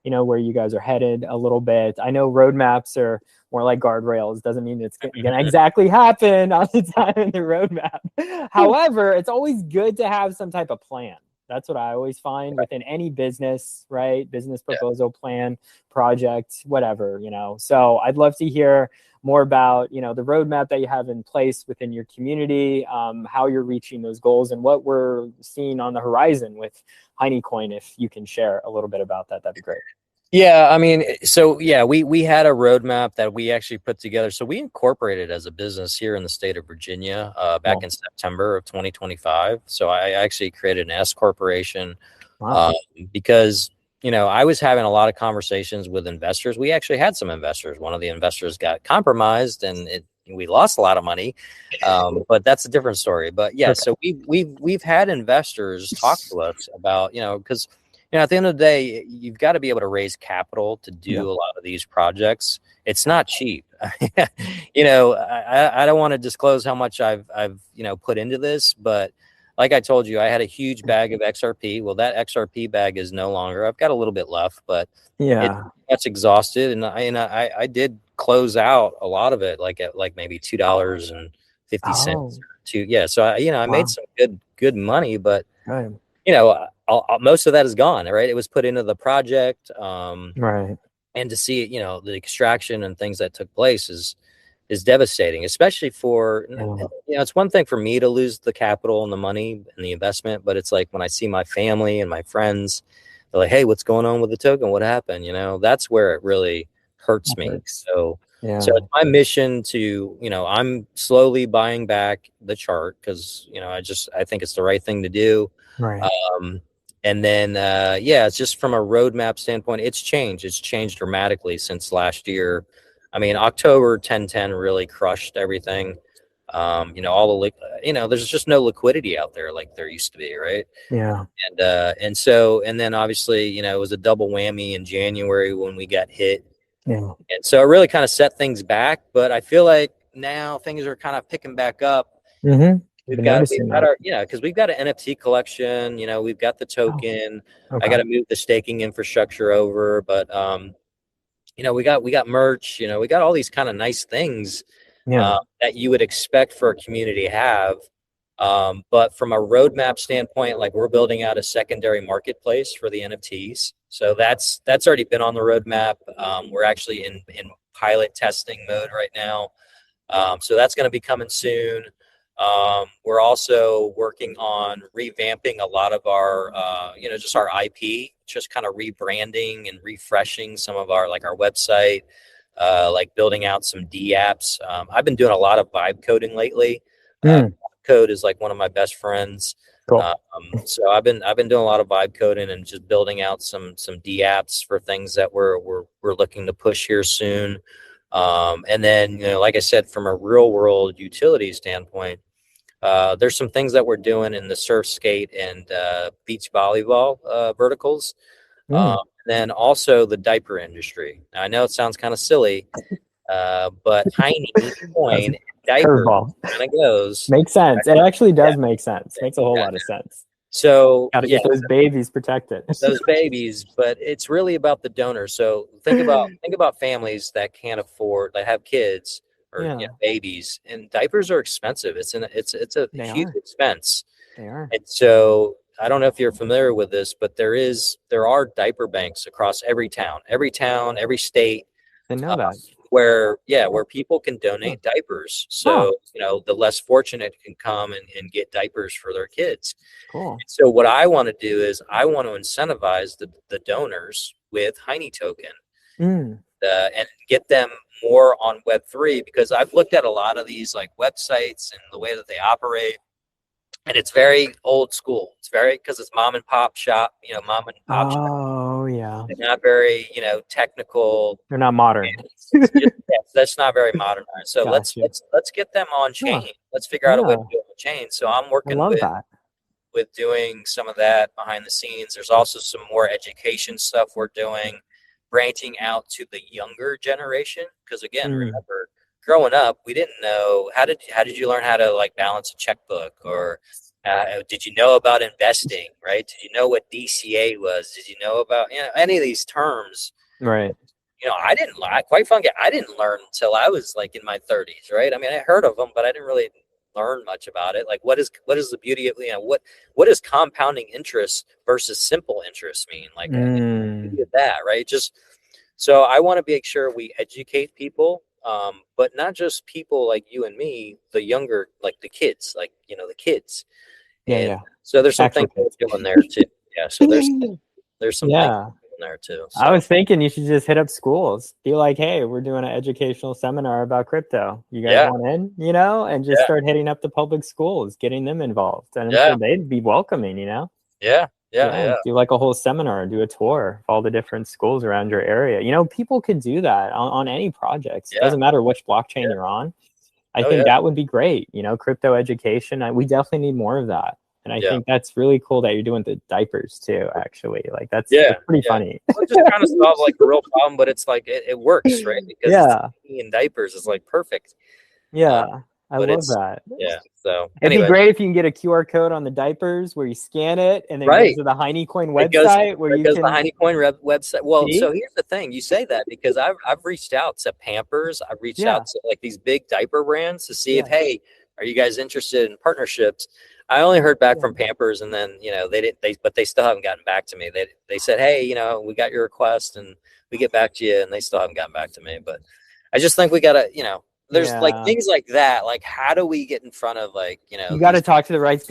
where you guys are headed a little bit. I know roadmaps are more like guardrails. Doesn't mean it's going to exactly happen on the time in the roadmap. However, it's always good to have some type of plan. That's what I always find within any business, right? Business proposal, plan, project, whatever, So I'd love to hear more about, the roadmap that you have in place within your community, how you're reaching those goals and what we're seeing on the horizon with Hineycoin. If you can share a little bit about that, that'd be great. Yeah, I mean, so yeah, we had a roadmap that we actually put together. So we incorporated as a business here in the state of Virginia back Well, in September of 2025. So I actually created an S corporation wow. because I was having a lot of conversations with investors. We actually had some investors. One of the investors got compromised, and we lost a lot of money. But that's a different story. But yeah, Okay. so we've had investors talk to us about because at the end of the day, you've got to be able to raise capital to Yeah. do a lot of these projects. It's not cheap. I don't want to disclose how much I've put into this, but like I told you, I had a huge bag of XRP. Well, that XRP bag is no longer. I've got a little bit left, but Yeah. that's exhausted, and I did close out a lot of it, like at like maybe $2.50. Oh, Yeah. So I made wow. some good money, but Good. most of that is gone. Right, it was put into the project, Right. and to see it, the extraction and things that took place is devastating, especially for, Yeah. it's one thing for me to lose the capital and the money and the investment, but it's like when I see my family and my friends, they're like, hey, what's going on with the token? What happened? That's where it really hurts That me. hurts. So Yeah. it's my mission to, I'm slowly buying back the chart because, I think it's the right thing to do. Right. Um, and then, yeah, it's just from a roadmap standpoint, it's changed. It's changed dramatically since last year. I mean, October 1010 really crushed everything. There's just no liquidity out there like there used to be, right? Yeah. And then obviously, it was a double whammy in January when we got hit. Yeah. And so it really kind of set things back. But I feel like now things are kind of picking back up. Mm-hmm. I've We've been got noticing that. our because we've got an NFT collection. We've got the Oh, token. I okay. got to move the staking infrastructure over, but we got merch. We got all these kind of nice things Yeah. that you would expect for a community to have. But from a roadmap standpoint, like we're building out a secondary marketplace for the NFTs. So that's already been on the roadmap. We're actually in pilot testing mode right now. So that's going to be coming soon. We're also working on revamping a lot of our, just our IP, just kind of rebranding and refreshing some of our, like our website, like building out some D apps. I've been doing a lot of vibe coding lately. Mm, Code is like one of my best friends. cool. So I've been doing a lot of vibe coding and just building out some D apps for things that we're looking to push here soon. And then, like I said, from a real world utility standpoint, there's some things that we're doing in the surf, skate, and beach volleyball verticals. Mm, Then also the diaper industry. Now, I know it sounds kind of silly, but Hiney that's a coin diaper curveball. kind of goes. Makes sense. It actually Yeah, does make sense. Makes a whole yeah. lot of sense. So Got to yeah, get those babies protected. those babies, but it's really about the donor. So think about families that can't afford, that have kids or Yeah, babies, and diapers are expensive. It's a they huge are. expense. They are. And so I don't know if you're familiar with this, but there are diaper banks across every town, every state, Didn't know uh, that. where people can Huh. donate diapers. Oh, So the less fortunate can come and get diapers for their kids. cool. So what I want to do is I want to incentivize the donors with Hiney token, Mm, and get them more on Web3, because I've looked at a lot of these like websites and the way that they operate, and it's very old school. It's very, because it's mom and pop shop, mom and pop shop. oh, yeah. They're not very technical. They're not modern. That's not very modernized. So let's Gotcha. let's let's get them on Huh. chain. Let's figure out a way to Yeah, do it on chain. So I'm I working love with that. doing some of that behind the scenes. There's also some more education stuff we're doing, branching out to the younger generation. Because again, Mm, remember, growing up, we didn't know how did you learn how to like balance a checkbook, or did you know about investing? Right? Did you know what DCA was? Did you know about any of these terms? right. I didn't. Quite frankly, I didn't learn until I was like in my 30s, right? I mean, I heard of them, but I didn't really learn much about it. Like, what is the beauty of what does compounding interest versus simple interest mean? Like, the Mm, beauty of that, right? Just so I want to make sure we educate people, but not just people like you and me, the younger, like the kids, like the kids, yeah, and yeah. so there's some Actual things kids. we're doing there too. Yeah, so there's some things Yeah. there too. So. I was thinking you should just hit up schools. Be like, hey, we're doing an educational seminar about crypto. You guys want in, and just start hitting up the public schools, getting them involved. And I'm sure they'd be welcoming, Yeah. Do like a whole seminar, do a tour of all the different schools around your area. People could do that on any projects. It doesn't matter which blockchain you're on. I think that would be great. Crypto education. We definitely need more of that. And I think that's really cool that you're doing the diapers too, actually. Like that's pretty funny. We're just trying to solve like the real problem, but it's like it works, right? Because in diapers is like perfect. I love that. So it'd be great if you can get a QR code on the diapers where you scan it and then go to the Hiney Coin website where you can. The Hiney Coin website. Well, so here's the thing. You say that because I've reached out to Pampers. I've reached out to like these big diaper brands to see if, hey, are you guys interested in partnerships? I only heard back from Pampers, and then but they still haven't gotten back to me. They said, hey, we got your request, and we get back to you, and they still haven't gotten back to me. But I just think we gotta, there's like things like that. Like, how do we get in front of you got to talk to the right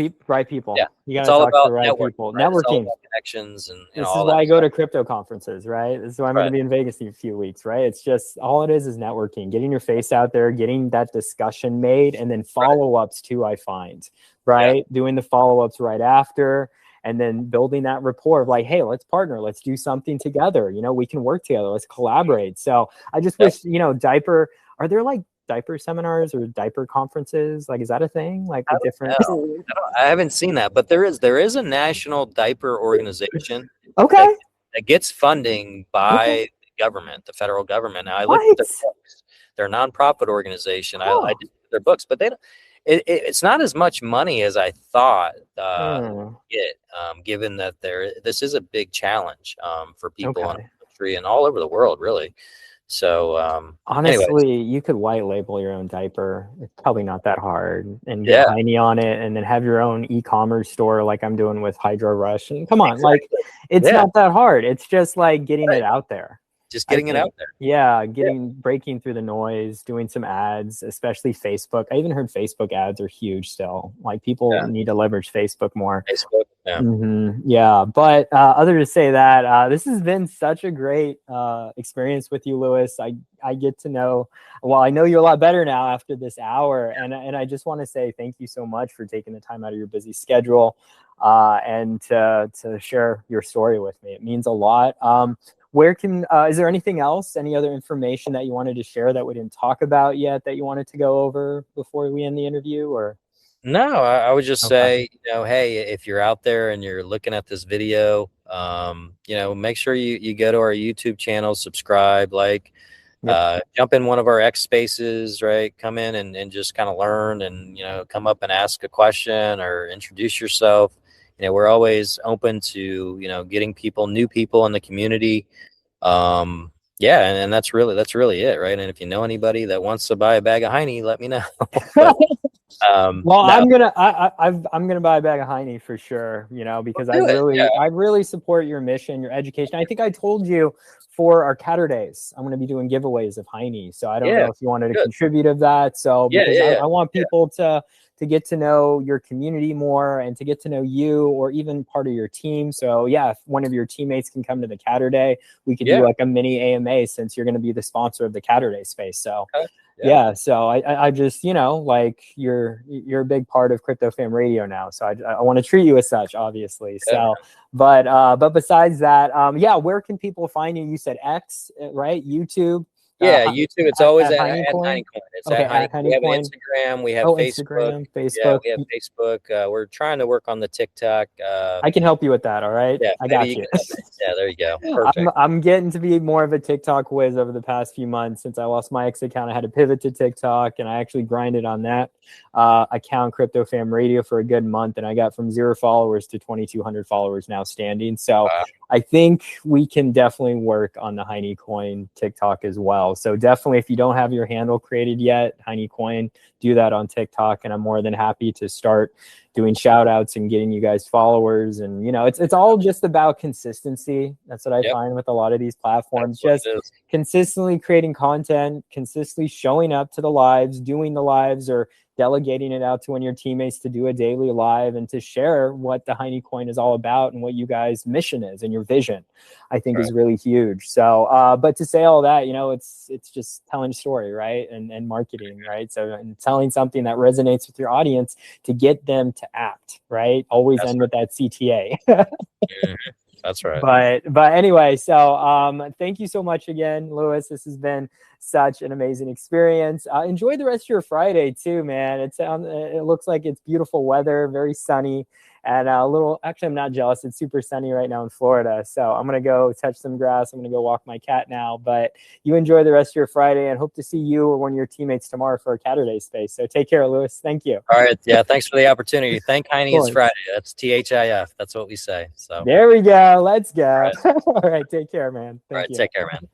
people. Yeah, you got to talk to the right people. Right? Networking, connections, and this is why I go to crypto conferences, right? This is why I'm going to be in Vegas in a few weeks, right? It's just all it is networking, getting your face out there, getting that discussion made, and then follow-ups too. I find doing the follow-ups right after. And then building that rapport of like, hey, let's partner. Let's do something together. We can work together. Let's collaborate. So I just wish, are there like diaper seminars or diaper conferences? Like, is that a thing? Like with different? I haven't seen that, but there is a national diaper organization. Okay. That gets funding by the government, the federal government. Now I looked at their books. They're a nonprofit organization. I did their books, but they don't. It's not as much money as I thought given that this is a big challenge for people in the country and all over the world, really. So honestly, you could white label your own diaper. It's probably not that hard, and get Hiney on it, and then have your own e-commerce store like I'm doing with Hydro Rush. And come on, like it's not that hard. It's just like getting it out there. Just getting it out there. Yeah, breaking through the noise, doing some ads, especially Facebook. I even heard Facebook ads are huge still. Like people need to leverage Facebook more. Facebook, but other to say that this has been such a great experience with you, Louis. I get to know, I know you a lot better now after this hour, and I just want to say thank you so much for taking the time out of your busy schedule and to share your story with me. It means a lot. Where is there anything else, any other information that you wanted to share that we didn't talk about yet that you wanted to go over before we end the interview? Or no, I would just say, hey, if you're out there and you're looking at this video, make sure you go to our YouTube channel, subscribe, jump in one of our X spaces, right? Come in and just kind of learn and, come up and ask a question or introduce yourself. We're always open to, getting new people in the community. And that's really it. Right. And if you know anybody that wants to buy a bag of Hiney, let me know. I'm going to buy a bag of Hiney for sure, because I really support your mission, your education. I think I told you for our Catterdays, I'm going to be doing giveaways of Hiney. So I don't know if you wanted to contribute of that. So I want people to get to know your community more and to get to know you or even part of your team. So if one of your teammates can come to the Catterday, we could do like a mini AMA since you're going to be the sponsor of the Catterday space. So so I just, you're a big part of Crypto Fam Radio now. So I want to treat you as such, obviously. So, but besides that, where can people find you? You said X, right? YouTube. YouTube. It's always at Hiney Coin. It's at Hiney Coin. We have Instagram. We have Facebook. Yeah, we have Facebook. We're trying to work on the TikTok. I can help you with that. All right. Yeah, I got you. There you go. Perfect. I'm getting to be more of a TikTok whiz over the past few months since I lost my X account. I had to pivot to TikTok, and I actually grinded on that account, Crypto Fam Radio, for a good month, and I got from 0 followers to 2,200 followers now standing. So I think we can definitely work on the Hiney Coin TikTok as well. So definitely, if you don't have your handle created yet, Hiney Coin, do that on TikTok, and I'm more than happy to start doing shout outs and getting you guys followers. And, you know, it's all just about consistency. That's what I find with a lot of these platforms. Just consistently creating content, consistently showing up to the lives, doing the lives, or delegating it out to one of your teammates to do a daily live and to share what the Hiney coin is all about and what you guys' mission is and your vision, I think is really huge. So, but to say all that, you know, it's just telling a story, right? And marketing, right? So, and telling something that resonates with your audience to get them to act, right? Always end with that CTA. That's right. But anyway, so thank you so much again, Lewis. This has been such an amazing experience. Enjoy the rest of your Friday too, man. It looks like it's beautiful weather, very sunny, and actually I'm not jealous. It's super sunny right now in Florida. So I'm going to go touch some grass. I'm going to go walk my cat now, but you enjoy the rest of your Friday and hope to see you or one of your teammates tomorrow for a Catterday space. So take care, Lewis. Thank you. All right. Yeah. Thanks for the opportunity. Thank Hiney is Friday. That's THIF. That's what we say. So there we go. Let's go. All right. Take care, man. All right. Take care, man.